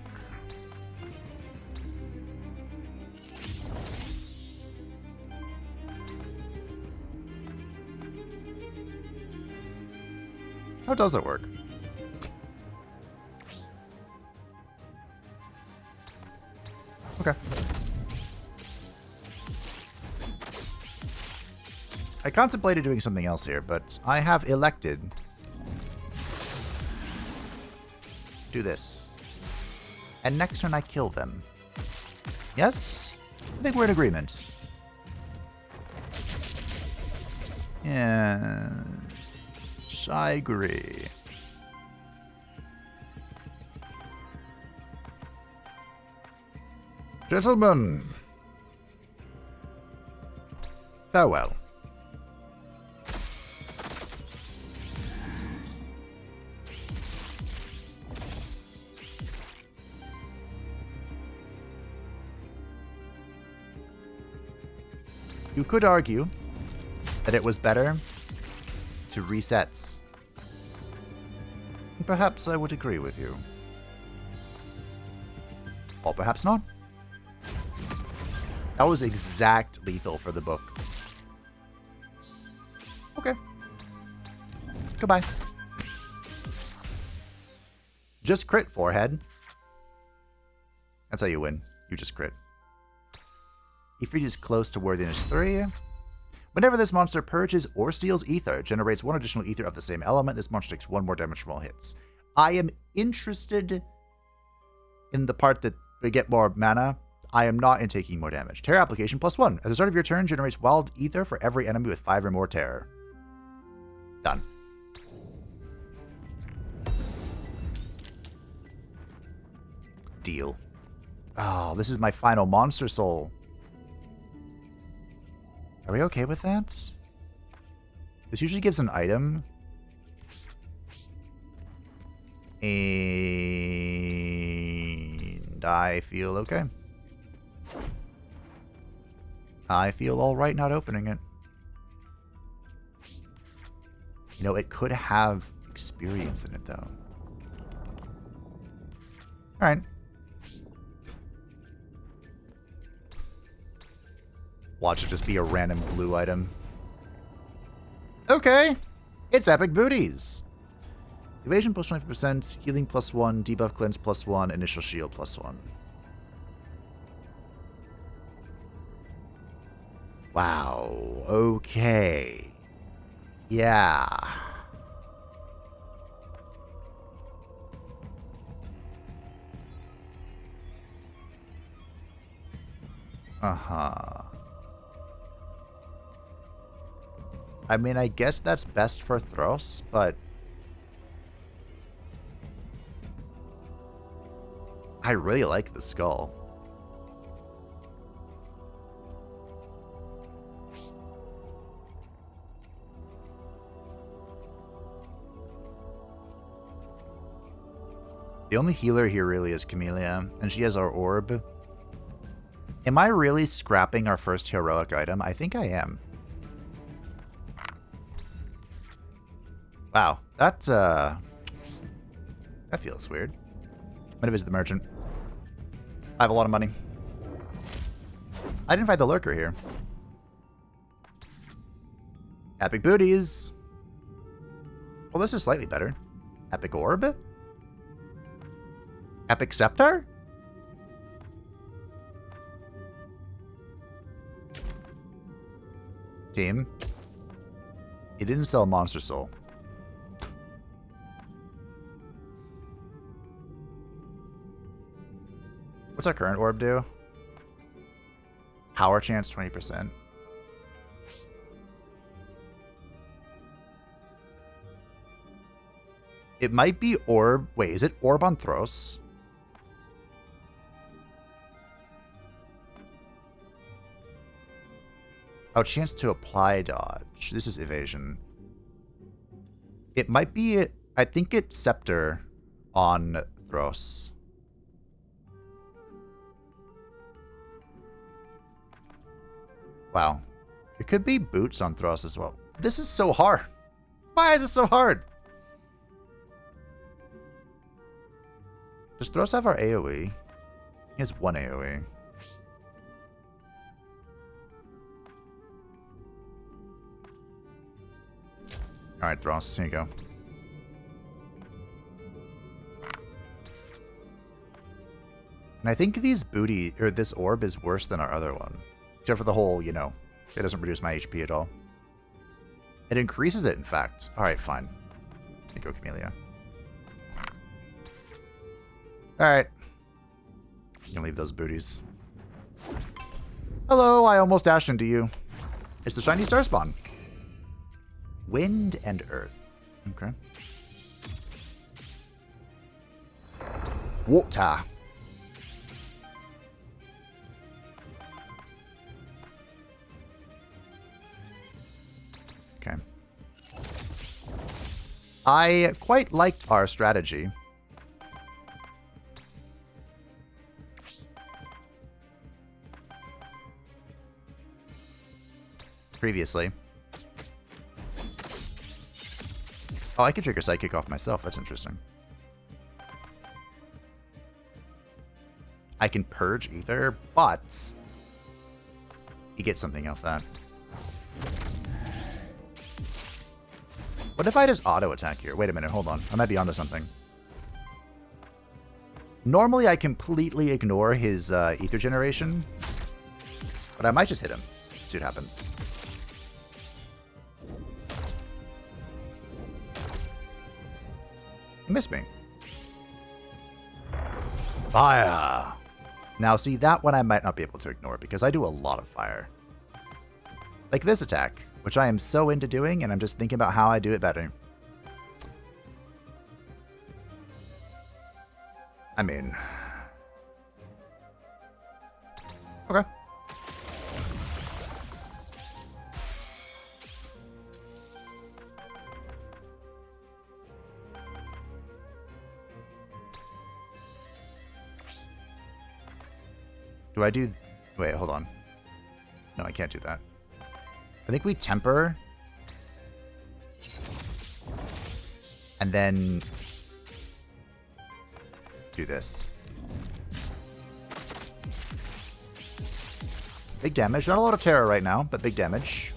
How does it work? Okay. I contemplated doing something else here, but I have elected do this. And next turn I kill them. Yes? I think we're in agreement. Yeah. I agree. Gentlemen, farewell. You could argue that it was better to reset. Perhaps I would agree with you. Or perhaps not. That was exact lethal for the book. Okay. Goodbye. Just crit, forehead. That's how you win. You just crit. Ifrit is close to Worthiness 3. Whenever this monster purges or steals ether, it generates 1 additional ether of the same element. This monster takes 1 more damage from all hits. I am interested in the part that we get more mana. I am not in taking more damage. Terror application +1. At the start of your turn, generates wild ether for every enemy with 5 or more terror. Done. Deal. Oh, this is my final monster soul. Are we okay with that? This usually gives an item. And I feel okay. I feel alright not opening it. You know, it could have experience in it, though. Alright. Watch it just be a random blue item. Okay. It's Epic Booties. Evasion plus 20%, healing plus 1, debuff cleanse plus 1, initial shield plus 1. Wow. Okay. Yeah. Uh-huh. I mean, I guess that's best for Thros, but I really like the skull. The only healer here really is Camellia, and she has our orb. Am I really scrapping our first heroic item? I think I am. Wow, that feels weird. I'm gonna visit the merchant. I have a lot of money. I didn't find the lurker here. Epic Booties. Well, this is slightly better. Epic Orb? Epic Scepter? Team. He didn't sell Monster Soul. What's our current orb do? Power chance 20%. It might be orb. Wait, is it orb on Thros? Oh, chance to apply dodge. This is evasion. It might be, I think it's Scepter on Thros. Wow. It could be boots on Thros as well. This is so hard. Why is it so hard? Does Thros have our AoE? He has one AoE. Alright, Thros, here you go. And I think these booty, or this orb is worse than our other one. Except for the whole, you know, it doesn't reduce my HP at all. It increases it, in fact. Alright, fine. Here you go, Camellia. Alright. You can leave those booties. Hello, I almost dashed into you. It's the shiny star spawn. Wind and earth. Okay. Water. Okay. I quite liked our strategy. Previously. Oh, I could trigger Sidekick off myself. That's interesting. I can purge Ether, but you get something off that. What if I just auto attack here? Wait a minute, hold on. I might be onto something. Normally I completely ignore his Ether generation, but I might just hit him. See what happens. He missed me. Fire! Now see, that one I might not be able to ignore because I do a lot of fire. Like this attack, which I am so into doing, and I'm just thinking about how I do it better. I mean... Okay. Do I do... Wait, hold on. No, I can't do that. I think we temper. And then... do this. Big damage. Not a lot of terror right now, but big damage.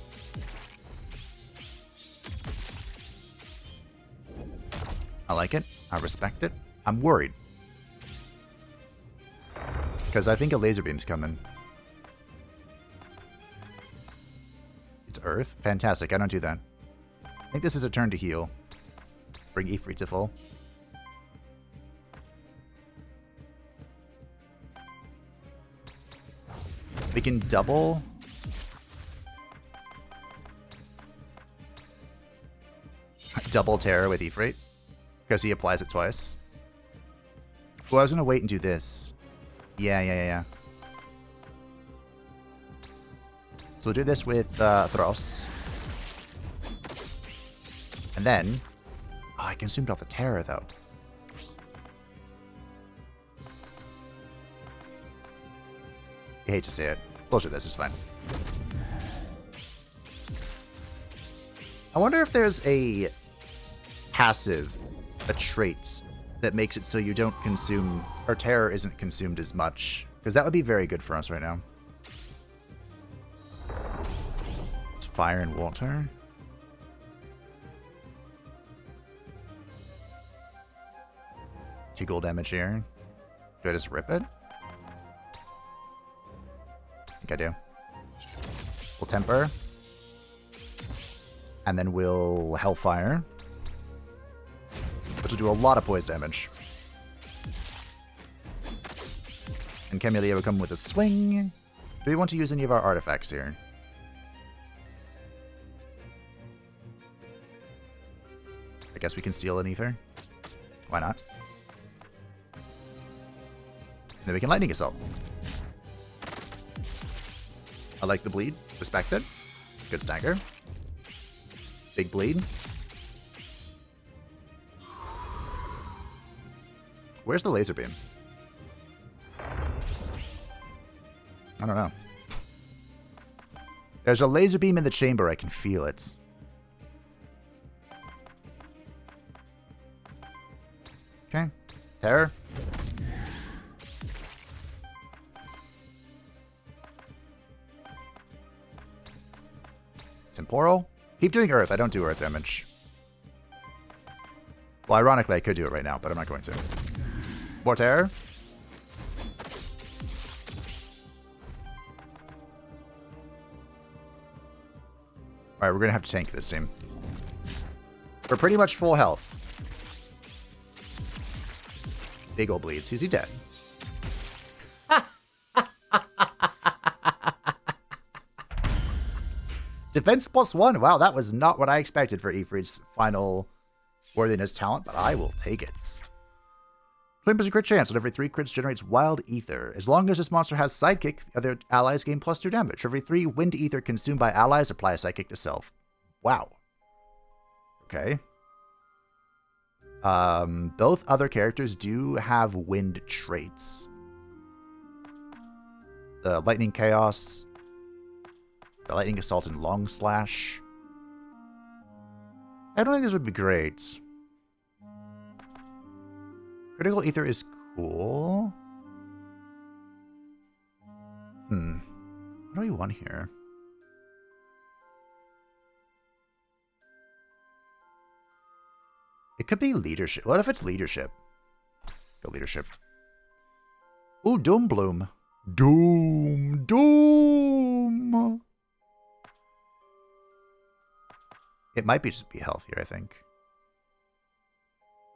I like it. I respect it. I'm worried. Because I think a laser beam's coming. It's Earth? Fantastic. I don't do that. I think this is a turn to heal. Bring Ifrit to full. We can double. Double terror with Ifrit. Because he applies it twice. Well, I was going to wait and do this. Yeah. So we'll do this with Thros. And then... Oh, I consumed all the terror, though. I hate to say it. Bullshit, this is fine. I wonder if there's a passive, a trait that makes it so you don't consume, or terror isn't consumed as much. Because that would be very good for us right now. It's fire and water. Two gold damage here. Do I just rip it? I think I do. We'll temper. And then we'll hellfire. Which will do a lot of poise damage. And Camellia will come with a swing. Do we want to use any of our artifacts here? I guess we can steal an ether. Why not? Then we can lightning assault. I like the bleed. Respect it. Good stagger. Big bleed. Where's the laser beam? I don't know. There's a laser beam in the chamber. I can feel it. Okay. Terror. Temporal. Keep doing earth. I don't do earth damage. Well, ironically, I could do it right now, but I'm not going to. More terror. Alright, we're going to have to tank this team. We're pretty much full health. Big ol' bleeds. Is he dead? Defense +1. Wow, that was not what I expected for Ifrit's final worthiness talent, but I will take it. 20% crit chance on every 3 crits generates wild ether. As long as this monster has sidekick, the other allies gain +2 damage. For every 3 wind ether consumed by allies, apply a sidekick to self. Wow. Okay. Both other characters do have wind traits. The lightning chaos, the lightning assault, and long slash. I don't think this would be great. Critical ether is cool. What do we want here? It could be leadership. What if it's leadership? Go leadership. Ooh, Doom Bloom. Doom. It might be just be healthier, I think.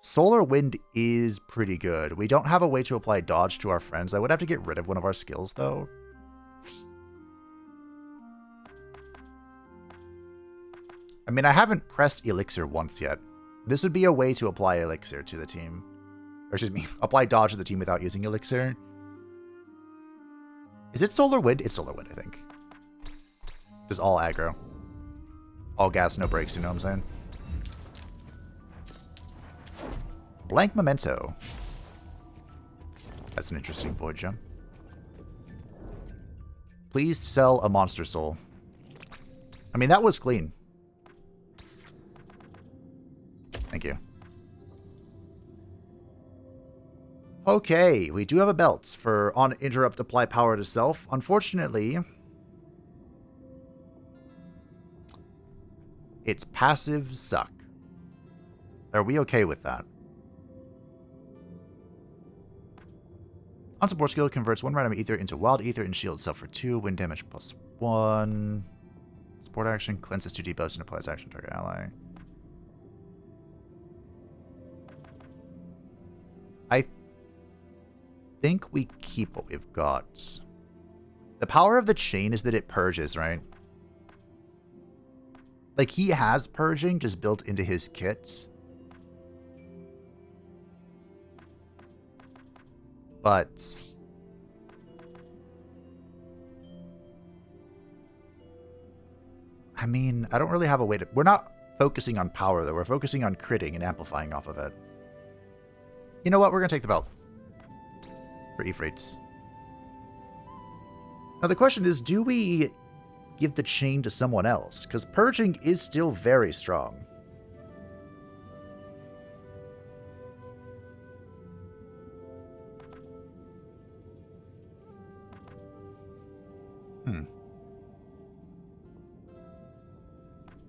Solar Wind is pretty good. We don't have a way to apply dodge to our friends. I would have to get rid of one of our skills, though. I mean, I haven't pressed Elixir once yet. This would be a way to apply Elixir to the team. Or excuse me, apply dodge to the team without using Elixir. Is it Solar Wind? It's Solar Wind, I think. Just all aggro. All gas, no brakes, you know what I'm saying? Blank Memento. That's an interesting void jump. Please sell a monster soul. I mean, that was clean. Thank you. Okay, we do have a belt for on interrupt apply power to self. Unfortunately, its passives suck. Are we okay with that? On support skill, converts one random ether into wild ether and shields itself for 2. Wind damage +1. Support action, cleanses 2 debuffs and applies action to target ally. I think we keep what we've got. The power of the chain is that it purges, right? Like, he has purging just built into his kits. But I mean, I don't really have a way to... We're not focusing on power, though. We're focusing on critting and amplifying off of it. You know what? We're going to take the belt. For Ifrits. Now, the question is, do we give the chain to someone else? Because purging is still very strong.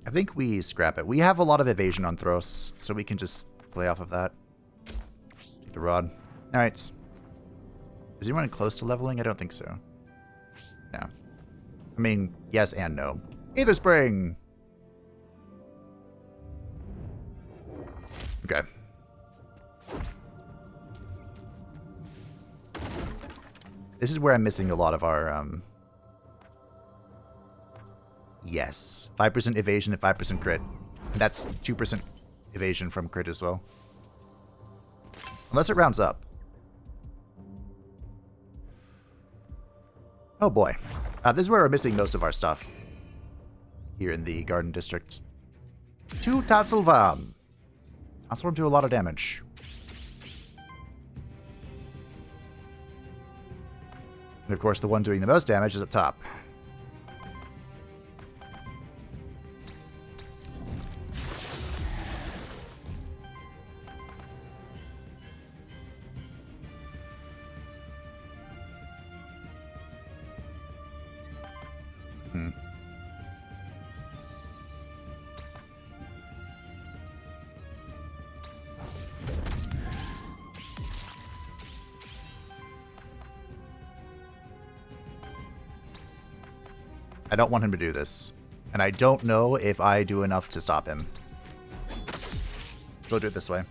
I think we scrap it. We have a lot of evasion on Thros, so we can just play off of that. Take the rod. Alright. Is anyone close to leveling? I don't think so. No. I mean, yes and no. Aether Spring! Okay. This is where I'm missing a lot of our, Yes. 5% evasion and 5% crit. And that's 2% evasion from crit as well. Unless it rounds up. Oh boy. This is where we're missing most of our stuff. Here in the Garden District. 2 Tatzelvam. Tatzelvam do a lot of damage. And of course the one doing the most damage is up top. I don't want him to do this. And I don't know if I do enough to stop him. Go do it this way.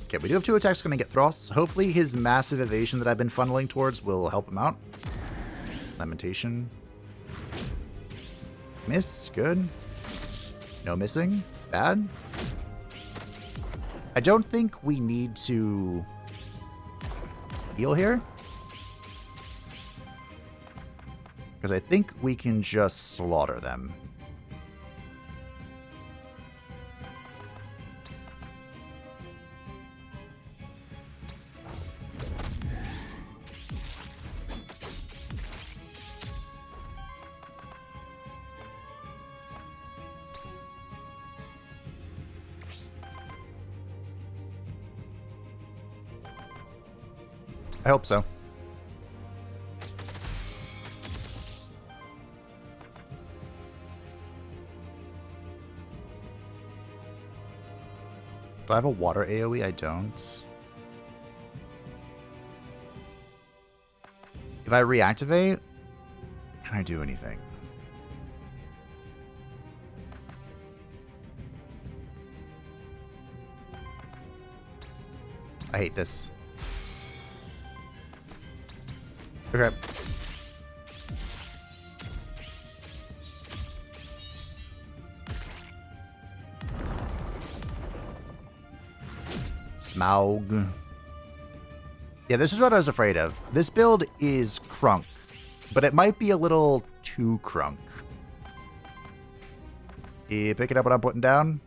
Okay, we do have 2 attacks going to get Thros. Hopefully his massive evasion that I've been funneling towards will help him out. Lamentation. Miss. Good. No missing. Bad. I don't think we need to heal here. Because I think we can just slaughter them. I hope so. Do I have a water AoE? I don't. If I reactivate, can I do anything? I hate this. Okay. Smaug. Yeah, this is what I was afraid of. This build is crunk, but it might be a little too crunk. You pick it up what I'm putting down?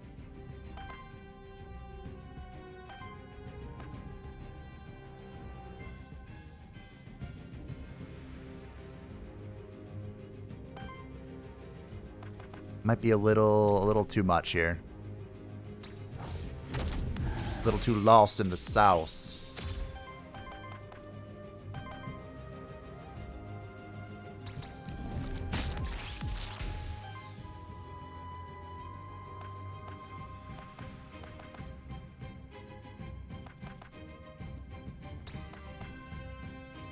Might be a little too much here. A little too lost in the sauce.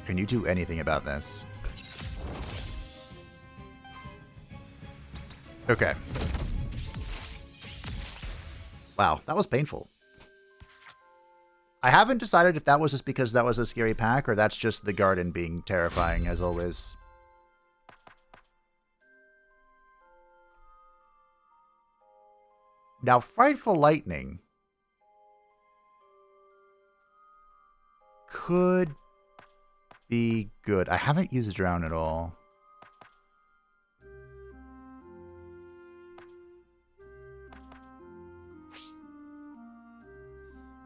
Can you do anything about this? Okay. Wow, that was painful. I haven't decided if that was just because that was a scary pack, or that's just the garden being terrifying, as always. Now, Frightful Lightning could be good. I haven't used Drown at all.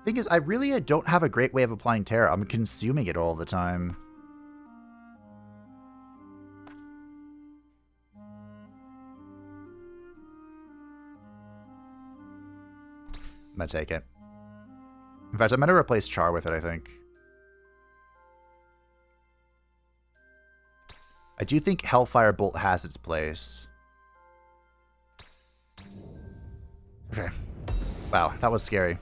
Thing is, I really don't have a great way of applying Terror. I'm consuming it all the time. I'm gonna take it. In fact, I'm gonna replace Char with it, I think. I do think Hellfire Bolt has its place. Okay. Wow, that was scary.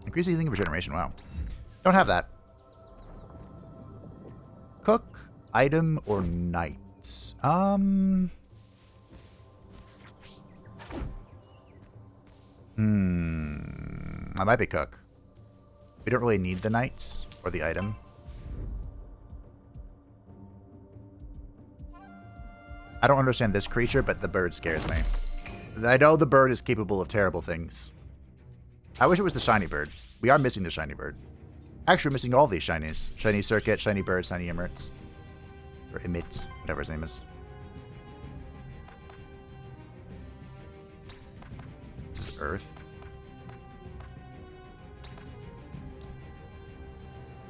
Increase healing of regeneration, wow. Don't have that. Cook, item, or knight? I might be cook. We don't really need the knights or the item. I don't understand this creature, but the bird scares me. I know the bird is capable of terrible things. I wish it was the shiny bird. We are missing the shiny bird. Actually, we're missing all these shinies. Shiny Circuit, shiny bird, shiny Emmet. Or Emit, whatever his name is. This is Earth.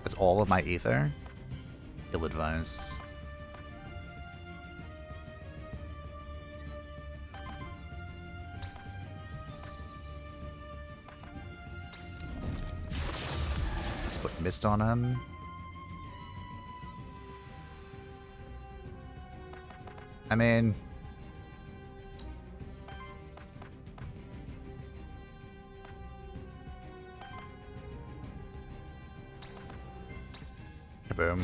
That's all of my ether? Ill-advised. Just put mist on him. I mean... Kaboom.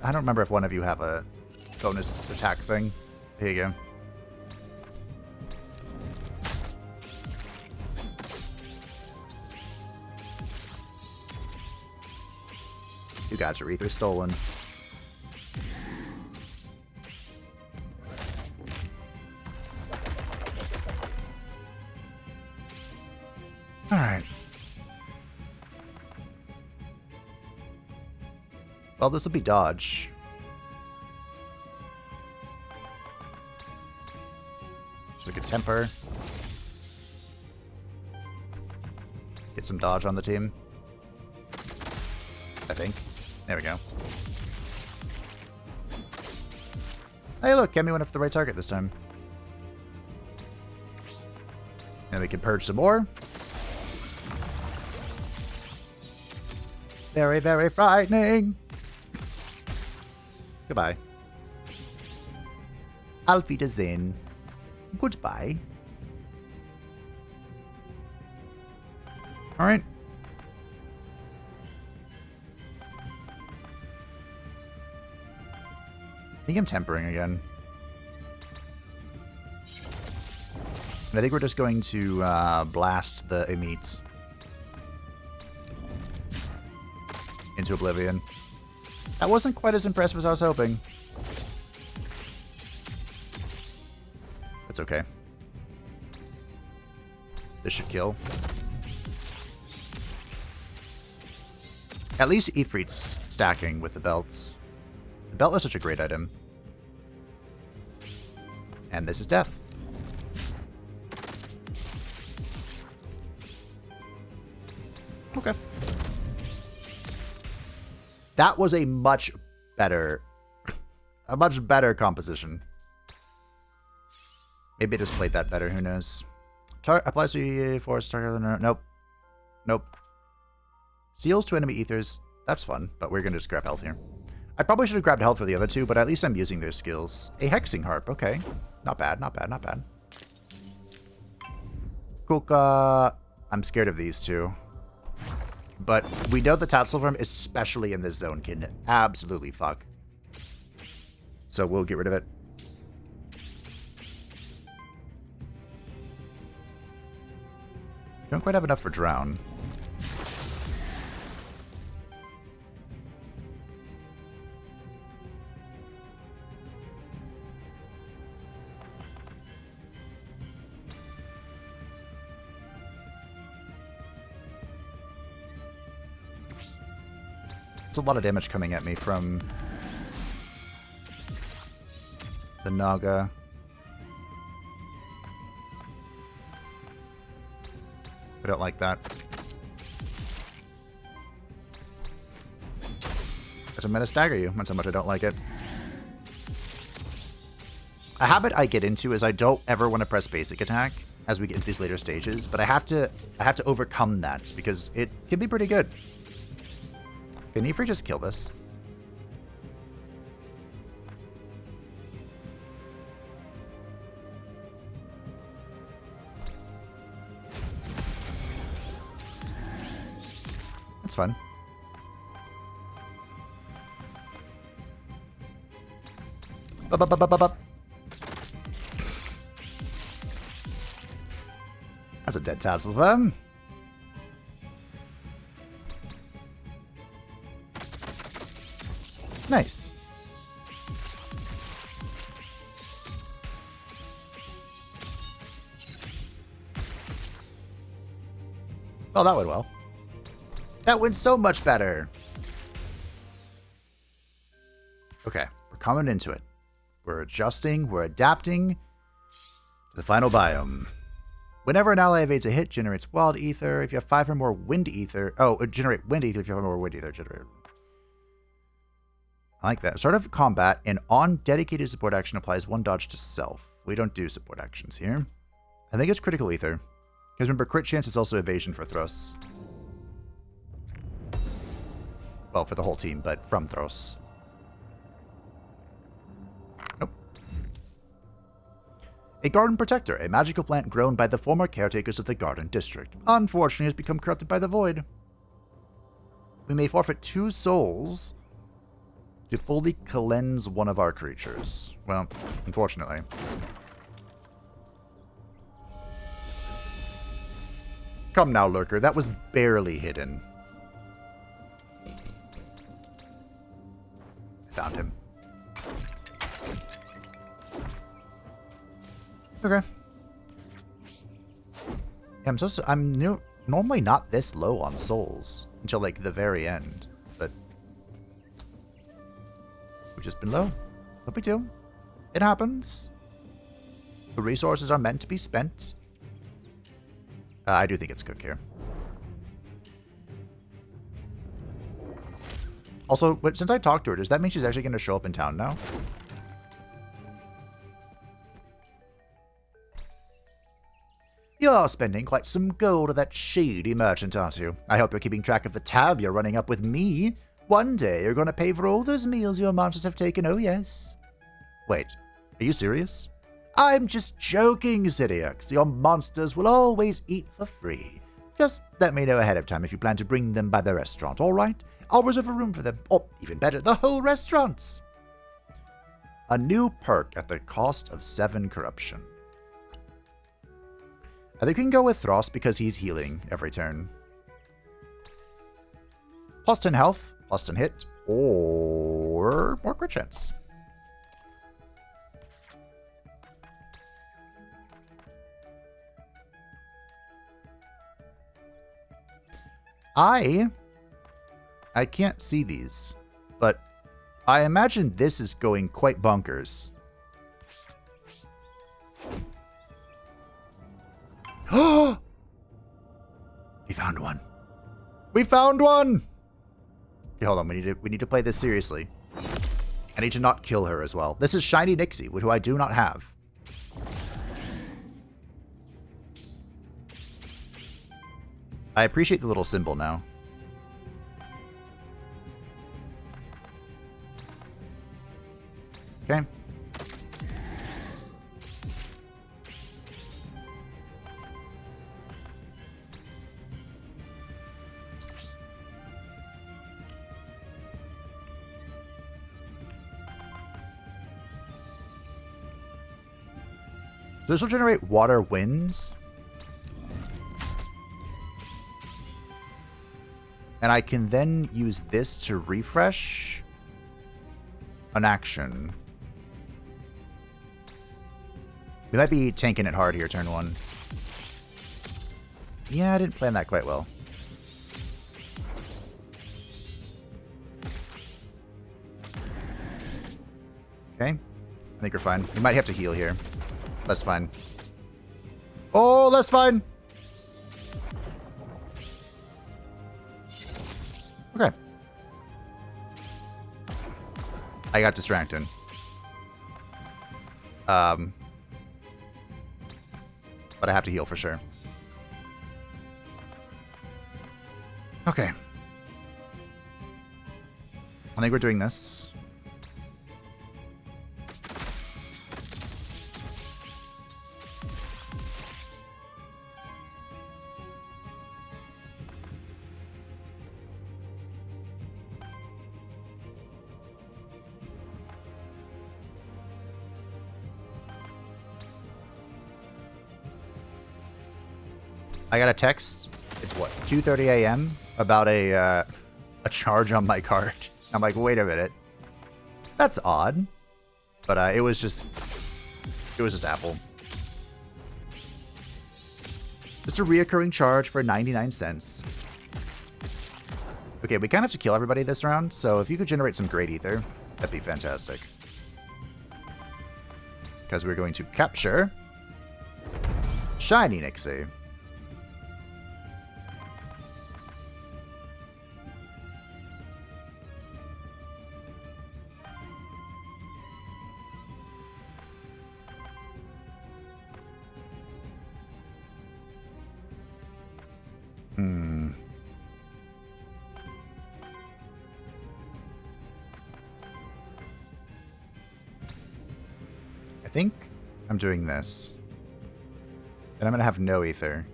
I don't remember if one of you have a bonus attack thing. Here you go. You got your ether stolen. Alright. Well, this will be dodge. We could temper. Get some dodge on the team. I think. There we go. Hey, look, Kemi went after the right target this time. And we can purge some more. Very, very frightening. Goodbye. Auf Wiedersehen. Goodbye. Alright. I think I'm tempering again. And I think we're just going to blast the Emit into oblivion. That wasn't quite as impressive as I was hoping. That's okay. This should kill. At least Ifrit's stacking with the belts. The belt is such a great item. And this is death. Okay. That was a much better composition. Maybe I just played that better, who knows. Applies to force target. Nope. Nope. Steals to enemy ethers. That's fun, but we're gonna just grab health here. I probably should have grabbed health for the other two, but at least I'm using their skills. A hexing harp. Okay. Not bad, not bad, not bad. Kuka. I'm scared of these two. But we know the Tatzelworm, especially in this zone, can absolutely fuck. So we'll get rid of it. Don't quite have enough for Drown. It's a lot of damage coming at me from the Naga. I don't like that. I'm going to stagger you. That's how much I don't like it. A habit I get into is I don't ever want to press basic attack as we get into these later stages, but I have to overcome that because it can be pretty good. Can Nefri just kill this? That's fun. Bup. That's a dead Tatzelworm. Nice. Oh, that went well. That went so much better. Okay, we're coming into it. We're adjusting, we're adapting to the final biome. Whenever an ally evades a hit, generates wild ether. If you have 5 or more wind ether... Oh, generate wind ether if you have more wind ether. Generate. I like that. Start of combat, an on-dedicated support action applies 1 dodge to self. We don't do support actions here. I think it's critical ether. Because remember, crit chance is also evasion for Thros. Well, for the whole team, but from Thros. Nope. A garden protector, a magical plant grown by the former caretakers of the garden district. Unfortunately, has become corrupted by the void. We may forfeit 2 souls to fully cleanse one of our creatures. Well, unfortunately. Come now, Lurker. That was barely hidden. I found him. Okay. Yeah, I'm normally not this low on souls until like the very end, but we've just been low. No big deal. It happens. The resources are meant to be spent. I do think it's Cook here. Also, since I talked to her, does that mean she's actually going to show up in town now? You're spending quite some gold at that shady merchant, aren't you? I hope you're keeping track of the tab you're running up with me. One day you're going to pay for all those meals your monsters have taken, oh yes. Wait, are you serious? I'm just joking, Sidiax. Your monsters will always eat for free. Just let me know ahead of time if you plan to bring them by the restaurant, alright? I'll reserve a room for them, or even better, the whole restaurant. A new perk at the cost of 7 corruption. I think we can go with Thros because he's healing every turn. Plus 10 health, plus 10 hit, or more crit chance. I can't see these, but I imagine this is going quite bonkers. Oh! We found one. We found one! Okay, hold on. We need to play this seriously. I need to not kill her as well. This is Shiny Nixie, who I do not have. I appreciate the little symbol now. Okay. So this will generate water winds. And I can then use this to refresh an action. We might be tanking it hard here, turn 1. Yeah, I didn't plan that quite well. Okay. I think we're fine. We might have to heal here. That's fine. Oh, that's fine. Okay. I got distracted. But I have to heal for sure. Okay. I think we're doing this. I got a text. It's what, 2:30 a.m. about a charge on my card. I'm like, wait a minute, that's odd. But it was just Apple. Just a reoccurring charge for 99 cents. Okay, we kind of have to kill everybody this round, so if you could generate some great ether, that'd be fantastic. Because we're going to capture Shiny Nixie. I think I'm doing this. And I'm going to have no ether.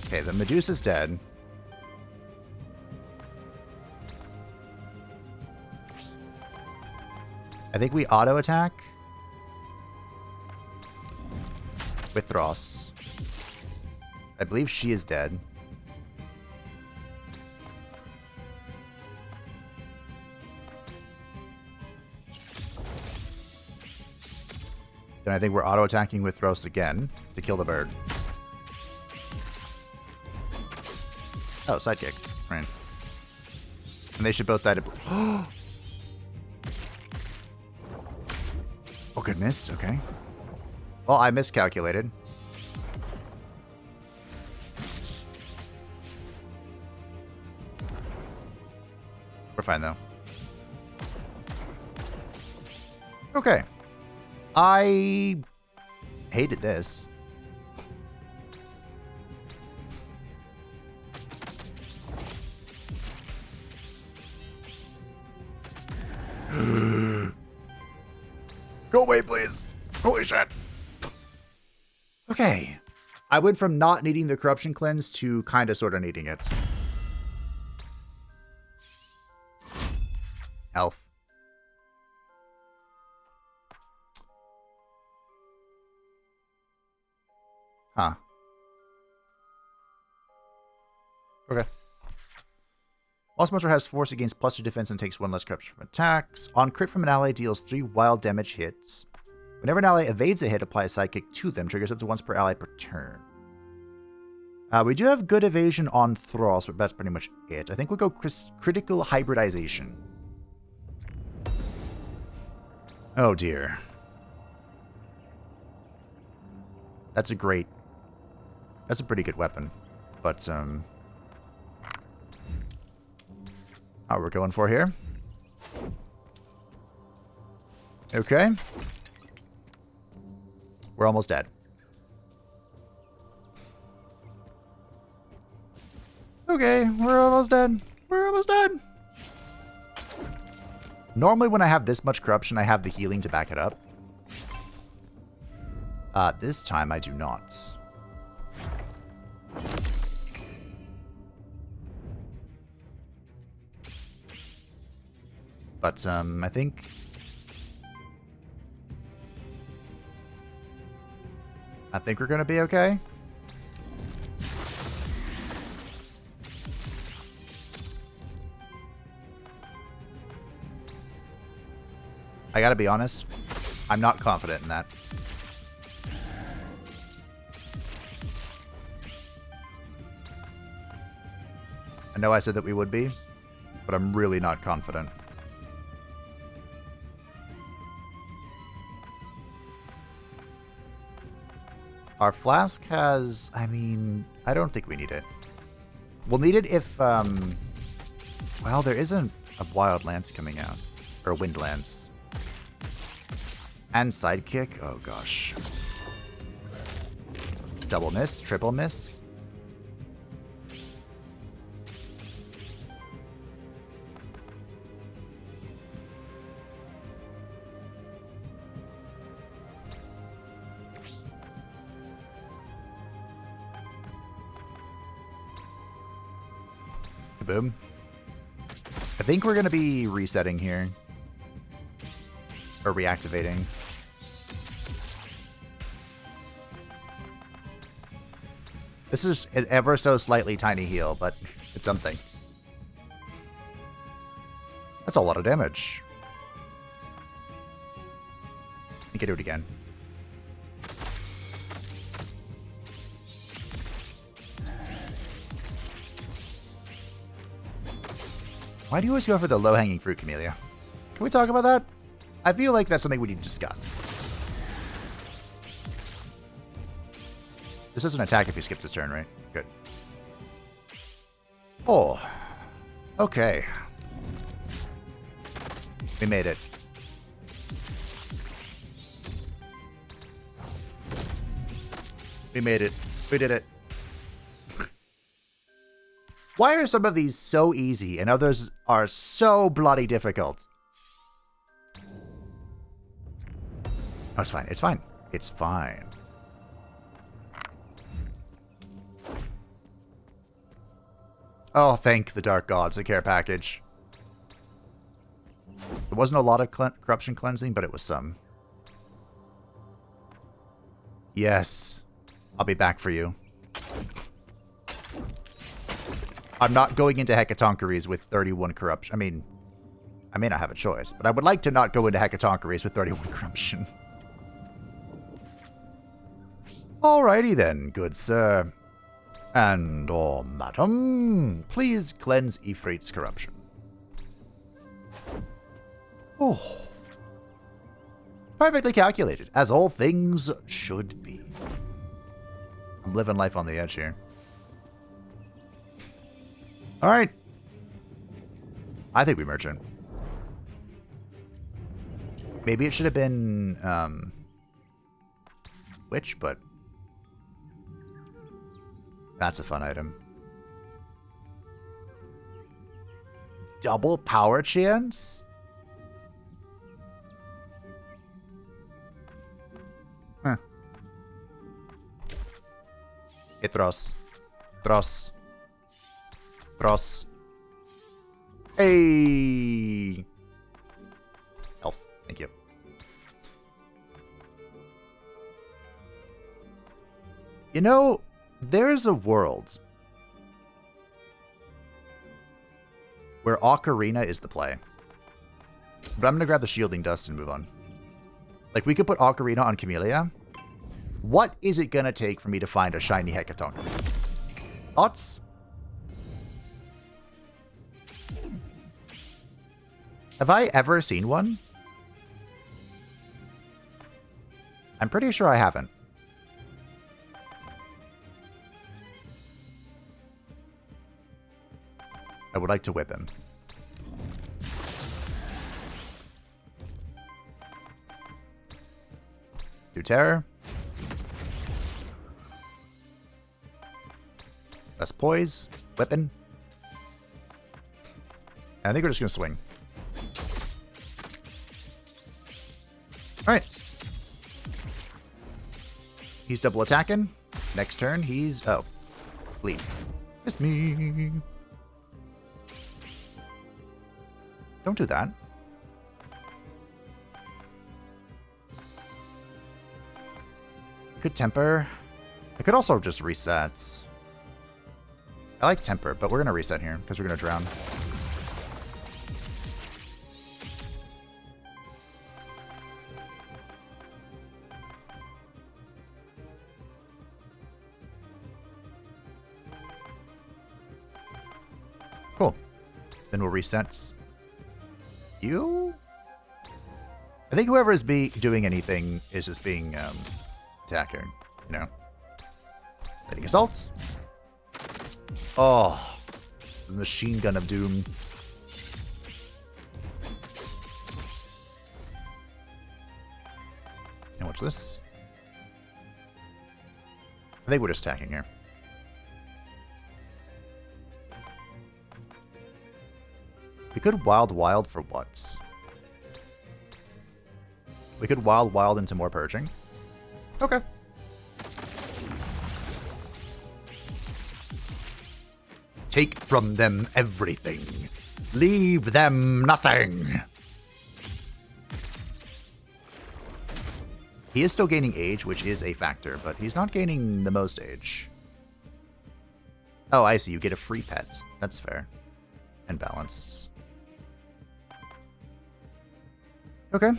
Okay, the Medusa's dead. I think we auto-attack with Thros. I believe she is dead. Then I think we're auto-attacking with Thros again to kill the bird. Oh, sidekick. Right. And they should both die to... Oh, good miss. Okay. Well, I miscalculated. We're fine, though. Okay. I hated this. Go away, please. Holy shit. Okay. I went from not needing the corruption cleanse to kind of sort of needing it. Health. Huh. Okay. Lost Monster has force against +2 defense and takes 1 less corruption from attacks. On crit from an ally, deals 3 wild damage hits. Whenever an ally evades a hit, apply a sidekick to them. Triggers up to once per ally per turn. We do have good evasion on Thros, but that's pretty much it. I think we'll go critical hybridization. Oh dear. That's a pretty good weapon. But, how we're going for here. Okay. We're almost dead. Okay, we're almost dead. We're almost done. Normally when I have this much corruption, I have the healing to back it up. This time I do not. But, I think we're gonna be okay. I gotta be honest, I'm not confident in that. I know I said that we would be, but I'm really not confident. Our flask has... I mean, I don't think we need it. We'll need it if, well, there isn't a wild lance coming out. Or a wind lance. And sidekick. Oh, gosh. Double miss. Triple miss. Boom. I think we're going to be resetting here. Or reactivating. This is an ever so slightly tiny heal, but it's something. That's a lot of damage. I can do it again. Why do you always go for the low-hanging fruit, Camellia? Can we talk about that? I feel like that's something we need to discuss. This doesn't attack if he skips his turn, right? Good. Oh. Okay. We made it. We made it. We did it. Why are some of these so easy and others are so bloody difficult? Oh, it's fine. It's fine. It's fine. Oh, thank the Dark Gods, a care package. There wasn't a lot of corruption cleansing, but it was some. Yes. I'll be back for you. I'm not going into Hecatoncheries with 31 corruption. I mean, I may not have a choice, but I would like to not go into Hecatoncheries with 31 corruption. Alrighty then, good sir. And, or madam, please cleanse Ifrit's corruption. Oh. Perfectly calculated, as all things should be. I'm living life on the edge here. Alright. I think we merchant. Maybe it should have been, Witch, but that's a fun item. Double power chance? Huh. Thros. Thros. Thros. Hey! Health. Thank you. You know, there's a world where Ocarina is the play. But I'm going to grab the Shielding Dust and move on. Like, we could put Ocarina on Camellia. What is it going to take for me to find a shiny Hecatoncheries? Thoughts? Have I ever seen one? I'm pretty sure I haven't. I would like to whip him. Do terror. Less poise. Weapon. And I think we're just going to swing. Alright. He's double attacking. Next turn, he's... Oh. Bleed. Miss me. Don't do that. Could temper. I could also just reset. I like temper, but we're going to reset here because we're going to drown. Cool. Then we'll reset you. I think whoever is doing anything is just being attacking, you know. Letting assaults. Oh, the machine gun of doom. And what's this? I think we're just attacking here. We could wild for once. We could wild into more purging. Okay. Take from them everything. Leave them nothing. He is still gaining age, which is a factor, but he's not gaining the most age. Oh, I see. You get a free pet. That's fair. And balanced. Okay.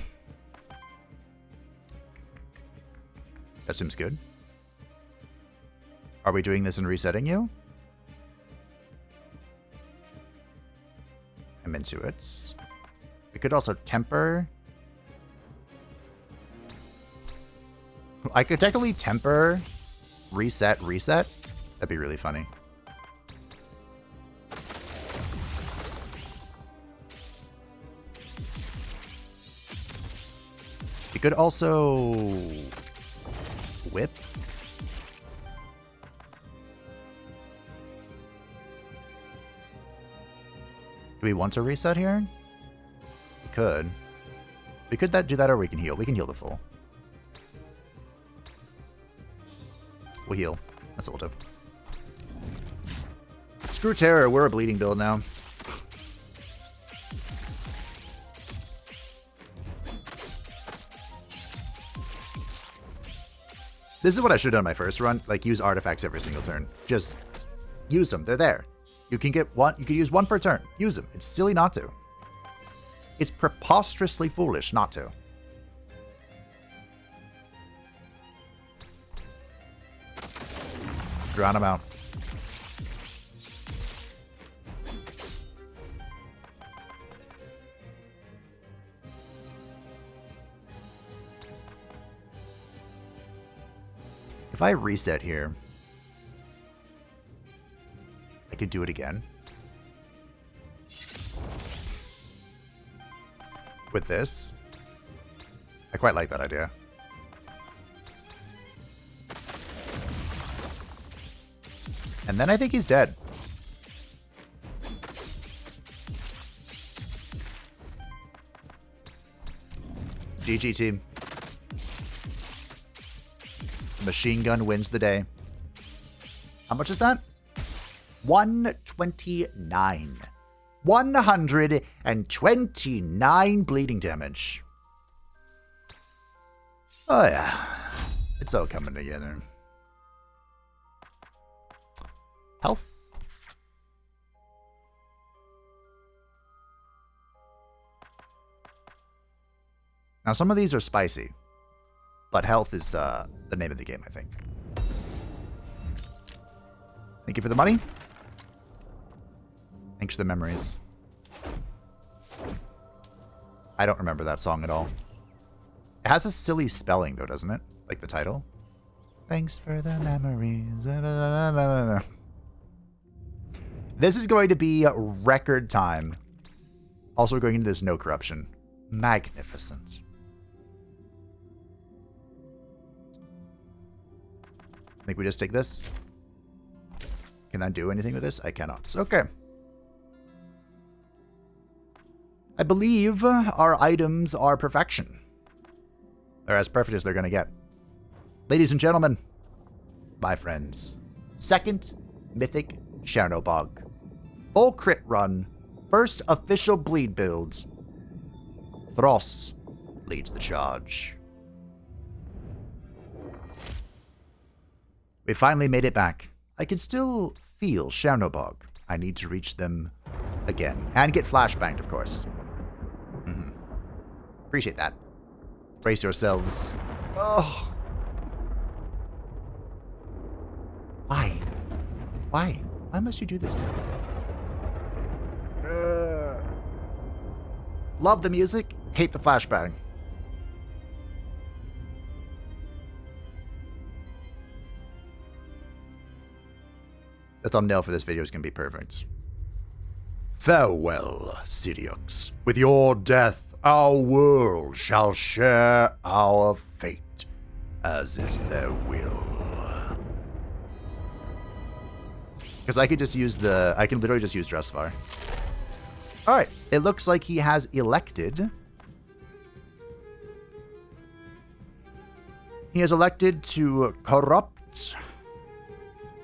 That seems good. Are we doing this and resetting you? I'm into it. We could also temper. I could technically temper, reset. That'd be really funny. We could also whip. Do we want to reset here? We could. We could do that or we can heal. We can heal the full. We'll heal. That's what we'll do. Screw Terror. We're a bleeding build now. This is what I should have done my first run. Like, use artifacts every single turn. Just use them. They're there. You can get one. You can use one per turn. Use them. It's silly not to. It's preposterously foolish not to. Drown him out. If I reset here, I could do it again. With this. I quite like that idea. And then I think he's dead. GG team. Machine gun wins the day. How much is that? 129. 129 bleeding damage. Oh yeah. It's all coming together. Health. Now some of these are spicy. But health is the name of the game, I think. Thank you for the money. Thanks for the memories. I don't remember that song at all. It has a silly spelling, though, doesn't it? Like the title. Thanks for the memories. This is going to be record time. Also going into this no corruption. Magnificent. I think we just take this. Can I do anything with this? I cannot. Okay. I believe our items are perfection. They're as perfect as they're going to get. Ladies and gentlemen, my friends, second Mythic Chernobog. Full crit run, first official bleed builds. Thros leads the charge. We finally made it back. I can still feel Chernobog. I need to reach them again. And get flashbanged, of course. Appreciate that. Brace yourselves. Oh. Why? Why? Why must you do this to me? Love the music, hate the flashbang. The thumbnail for this video is going to be perfect. Farewell, Sidiux. With your death, our world shall share our fate, as is their will. Because I could just use I can literally just use Dressvar. Alright, it looks like he has elected. He has elected to corrupt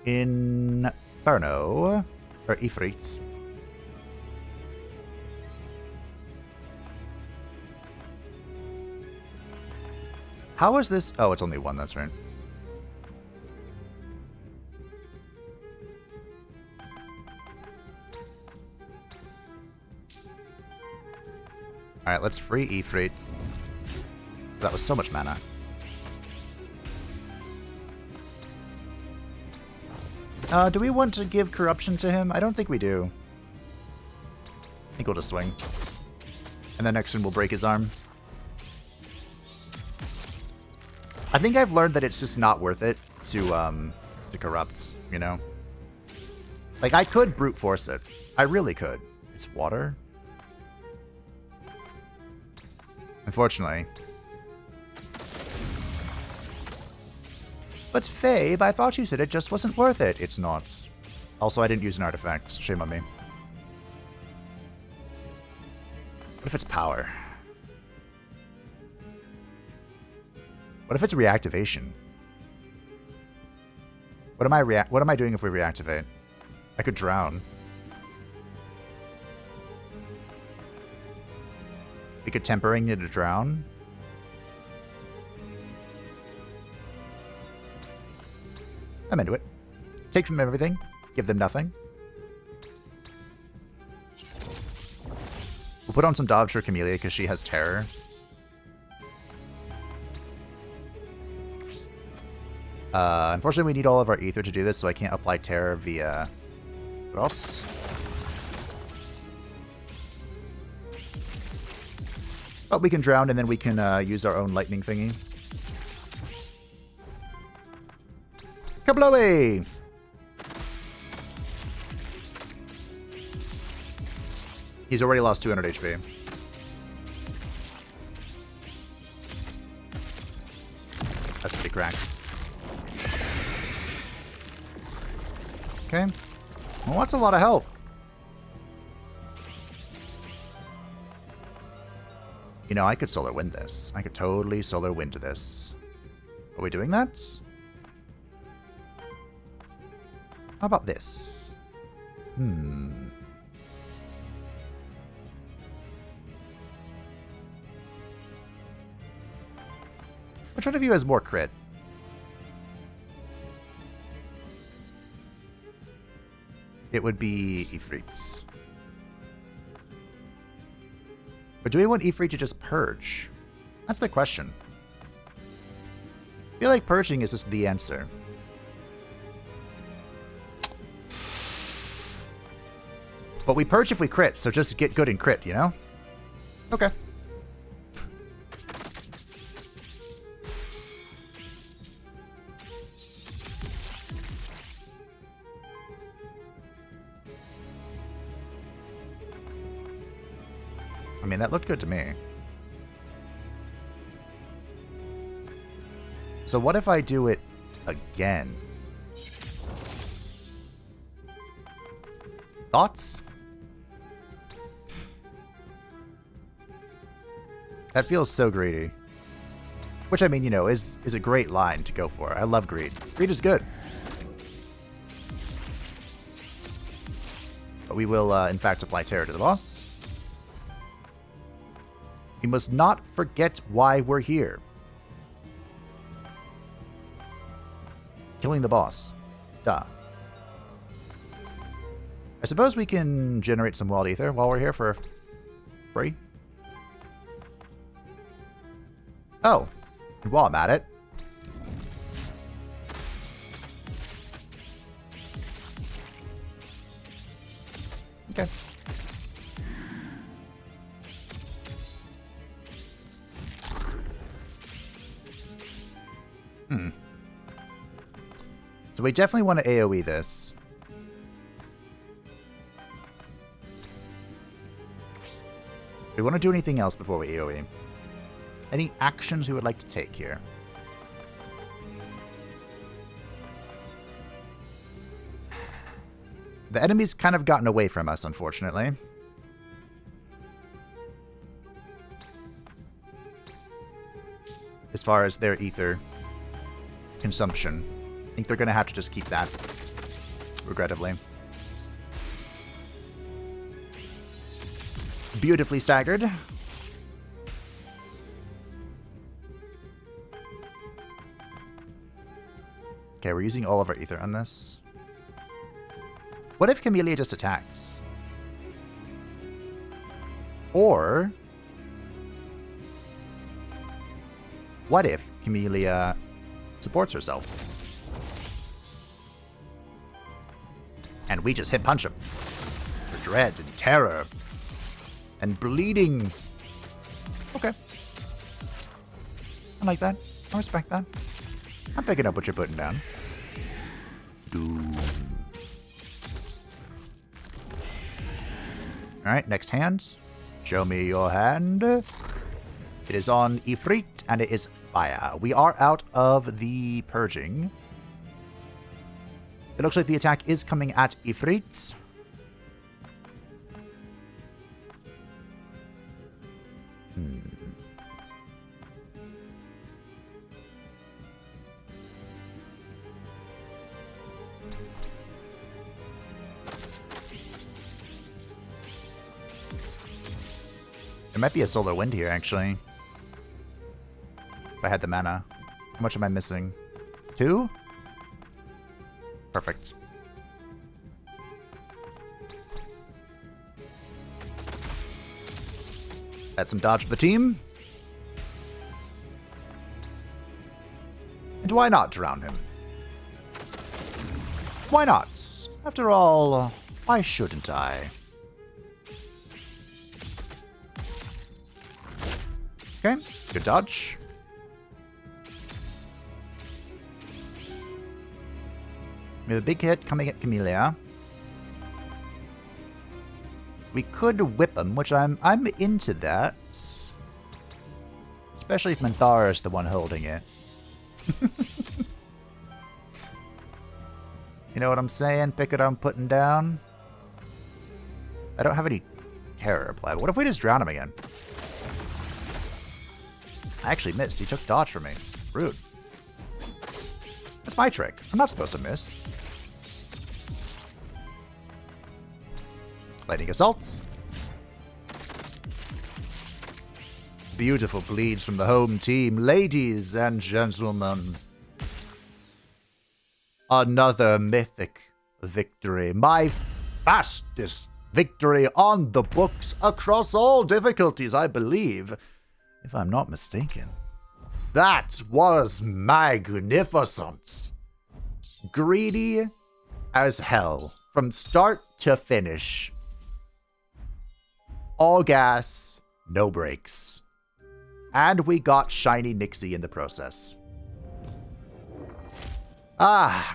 Inferno, or Ifrits. How is this? Oh, it's only one, that's right. Alright, let's free Ifrit. That was so much mana. Do we want to give corruption to him? I don't think we do. I think we'll just swing. And then next turn we'll break his arm. I think I've learned that it's just not worth it to corrupt, you know? Like, I could brute force it. I really could. It's water. Unfortunately. But Fabe, I thought you said it just wasn't worth it. It's not. Also, I didn't use an artifact. Shame on me. What if it's power? What if it's reactivation? What am I doing if we reactivate? I could drown. We could tempering it to drown. I'm into it. Take from everything. Give them nothing. We'll put on some dodge for Camellia because she has terror. Unfortunately, we need all of our ether to do this, so I can't apply terror via Ross. But we can drown, and then we can use our own lightning thingy. Kablowy! He's already lost 200 HP. That's pretty cracked. Okay. Well, that's a lot of health. You know, I could solar wind this. I could totally solar wind this. Are we doing that? How about this? Which one of you has more crit? It would be Ifrits. But do we want Ifrit to just purge? That's the question. I feel like purging is just the answer. But we purge if we crit, so just get good in crit, you know? Okay. I mean, that looked good to me. So what if I do it again? Thoughts? That feels so greedy. Which, I mean, you know, is a great line to go for. I love greed. Greed is good. But we will, in fact, apply terror to the boss. We must not forget why we're here. Killing the boss. Duh. I suppose we can generate some wild ether while we're here for free. Oh. And while I'm at it. Okay. So we definitely want to AoE this. We want to do anything else before we AoE. Any actions we would like to take here? The enemy's kind of gotten away from us, unfortunately. As far as their ether consumption. I think they're going to have to just keep that, regrettably. Beautifully staggered. Okay, we're using all of our ether on this. What if Camellia just attacks? Or what if Camellia supports herself? And we just hit punch him. For dread and terror. And bleeding. Okay. I like that. I respect that. I'm picking up what you're putting down. Doom. Alright, next hand. Show me your hand. It is on Ifrit, and it is fire. We are out of the purging. It looks like the attack is coming at Ifrit. There might be a solar wind here, actually. If I had the mana. How much am I missing? 2? Perfect. Add some dodge for the team. And why not drown him? Why not? After all, why shouldn't I? Okay, good dodge. We have a big hit coming at Camellia. We could whip him, which I'm into that. Especially if Manthara is the one holding it. You know what I'm saying? Pick it, I'm putting down. I don't have any terror apply, but what if we just drown him again? I actually missed. He took dodge from me. Rude. That's my trick. I'm not supposed to miss. Lightning assaults. Beautiful bleeds from the home team. Ladies and gentlemen. Another mythic victory. My fastest victory on the books across all difficulties, I believe. If I'm not mistaken. That was magnificent. Greedy as hell. From start to finish. All gas, no brakes. And we got shiny Nixie in the process.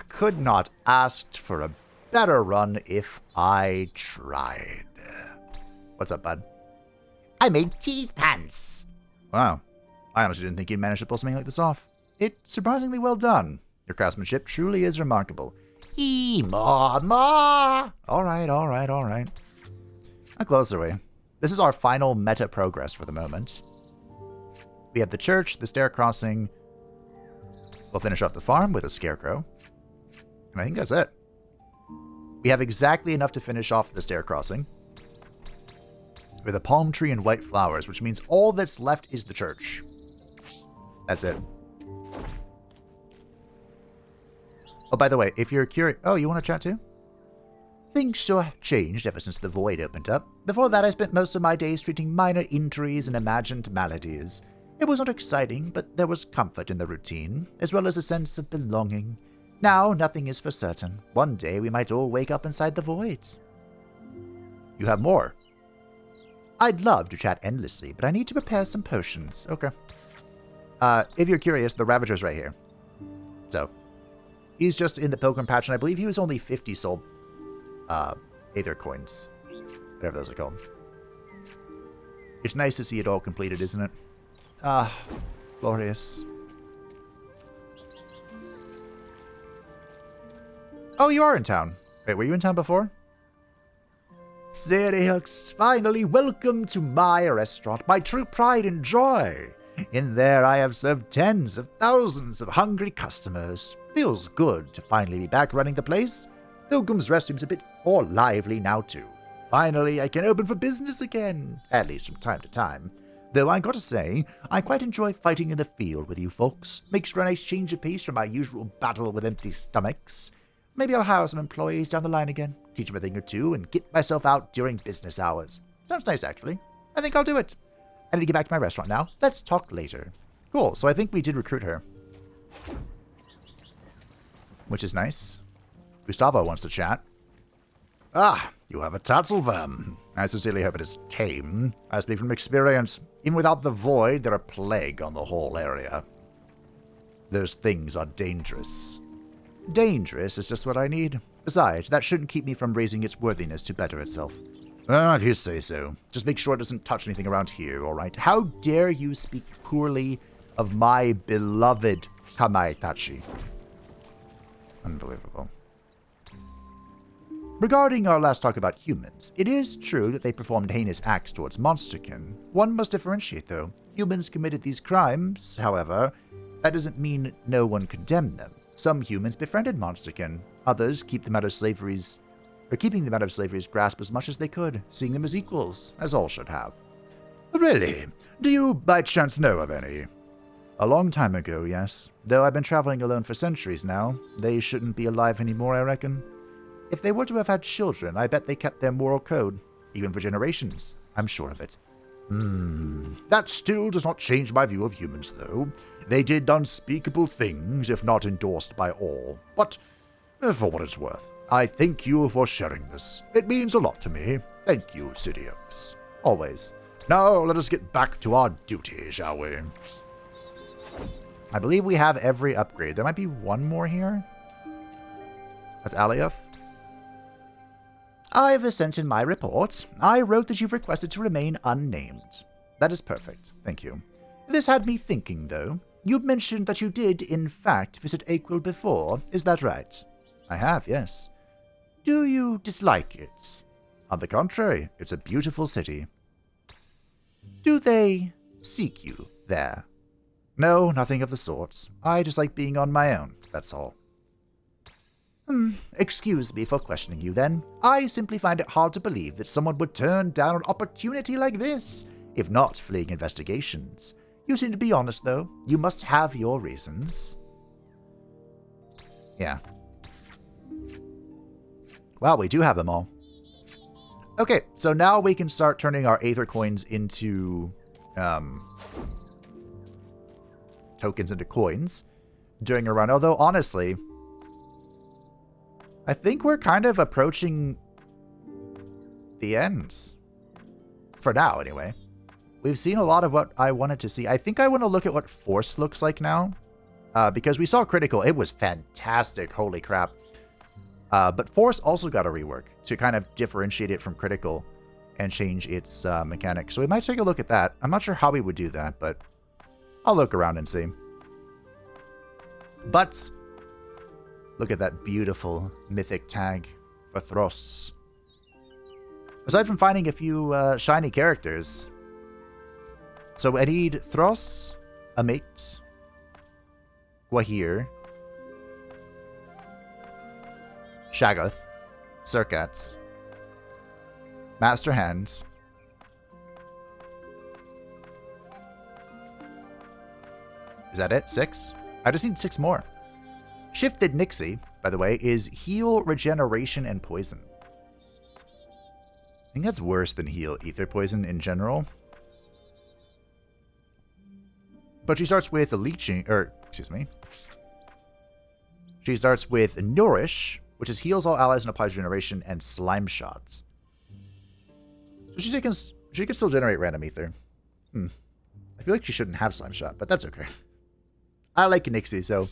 Could not ask for a better run if I tried. What's up, bud? I made teeth pants. Wow. I honestly didn't think you'd manage to pull something like this off. It's surprisingly well done. Your craftsmanship truly is remarkable. Ma. Alright. A closer way. This is our final meta progress for the moment. We have the church, the stair crossing. We'll finish off the farm with a scarecrow. And I think that's it. We have exactly enough to finish off the stair crossing. With a palm tree and white flowers, which means all that's left is the church. That's it. Oh, by the way, if you're curious... Oh, you want to chat too? Things sure have changed ever since the void opened up. Before that, I spent most of my days treating minor injuries and imagined maladies. It was not exciting, but there was comfort in the routine, as well as a sense of belonging. Now, nothing is for certain. One day, we might all wake up inside the voids. You have more. I'd love to chat endlessly, but I need to prepare some potions. Okay. If you're curious, the Ravager's right here. So, he's just in the Pilgrim Patch, and I believe he was only 50 soul Aether coins. Whatever those are called. It's nice to see it all completed, isn't it? Ah, glorious. Oh, you are in town. Wait, were you in town before? Serious, finally welcome to my restaurant, my true pride and joy. In there I have served tens of thousands of hungry customers. Feels good to finally be back running the place. Pilgrim's Rest seems a bit more lively now too. Finally I can open for business again, at least from time to time. Though I gotta say, I quite enjoy fighting in the field with you folks. Makes for a nice change of pace from my usual battle with empty stomachs. Maybe I'll hire some employees down the line again, teach them a thing or two, and get myself out during business hours. Sounds nice, actually. I think I'll do it. I need to get back to my restaurant now. Let's talk later. Cool, so I think we did recruit her. Which is nice. Gustavo wants to chat. Ah, you have a Tatzelworm. I sincerely hope it is tame. I speak from experience. Even without the void, they're a plague on the whole area. Those things are dangerous. Dangerous is just what I need. Besides, that shouldn't keep me from raising its worthiness to better itself. If you say so. Just make sure it doesn't touch anything around here, alright? How dare you speak poorly of my beloved Kamaitachi? Unbelievable. Regarding our last talk about humans, it is true that they performed heinous acts towards monsterkin. One must differentiate, though. Humans committed these crimes, however. That doesn't mean no one condemned them. Some humans befriended monsterkin. Others keeping them out of slavery's grasp as much as they could, seeing them as equals, as all should have. Really? Do you by chance know of any? A long time ago, yes. Though I've been traveling alone for centuries now, they shouldn't be alive anymore, I reckon. If they were to have had children, I bet they kept their moral code, even for generations. I'm sure of it. That still does not change my view of humans, though. They did unspeakable things, if not endorsed by all. But, for what it's worth, I thank you for sharing this. It means a lot to me. Thank you, Sidiox. Always. Now, let us get back to our duty, shall we? I believe we have every upgrade. There might be one more here. That's Alioth. I've sent in my report. I wrote that you've requested to remain unnamed. That is perfect. Thank you. This had me thinking, though. You mentioned that you did, in fact, visit Aquil before. Is that right? I have, yes. Do you dislike it? On the contrary, it's a beautiful city. Do they seek you there? No, nothing of the sort. I just like being on my own, that's all. Excuse me for questioning you, then. I simply find it hard to believe that someone would turn down an opportunity like this, if not fleeing investigations. You seem to be honest, though. You must have your reasons. Yeah. Well, we do have them all. Okay, so now we can start turning our Aether coins into... tokens into coins during a run. Although, honestly... I think we're kind of approaching the end. For now, anyway. We've seen a lot of what I wanted to see. I think I want to look at what Force looks like now. Because we saw Critical. It was fantastic. Holy crap. But Force also got a rework to kind of differentiate it from Critical and change its mechanics. So we might take a look at that. I'm not sure how we would do that, but I'll look around and see. But... look at that beautiful mythic tag for Thros. Aside from finding a few shiny characters. So I need Thros, Amate, Gwahir, Shaggoth, Surkat, Master Hands, is that it? 6? I just need 6 more. Shifted Nixie, by the way, is heal, regeneration, and poison. I think that's worse than heal ether poison in general. But she starts with leeching, she starts with Nourish, which is heals all allies and applies regeneration, and Slime Shots. So she can still generate random ether. I feel like she shouldn't have Slime Shot, but that's okay. I like Nixie, so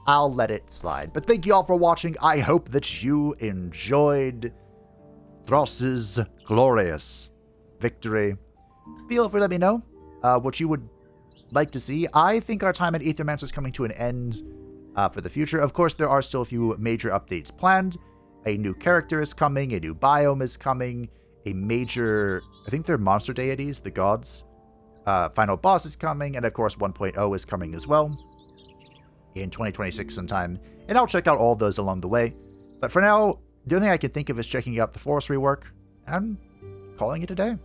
I'll let it slide. But thank you all for watching. I hope that you enjoyed Thross's glorious victory. Feel free to let me know what you would like to see. I think our time at Aethermancer is coming to an end for the future. Of course, there are still a few major updates planned. A new character is coming. A new biome is coming. A major, I think they're monster deities, the gods. Final boss is coming. And of course, 1.0 is coming as well in 2026 sometime. And I'll check out all those along the way. But for now, the only thing I can think of is checking out the forest rework. And calling it a day.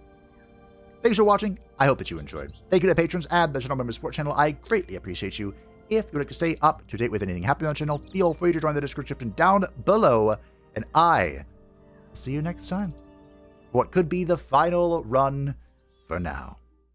Thanks for watching. I hope that you enjoyed. Thank you to patrons and the channel member support channel. I greatly appreciate you. If you'd like to stay up to date with anything happening on the channel, feel free to join the description down below. And I will see you next time. What could be the final run for now.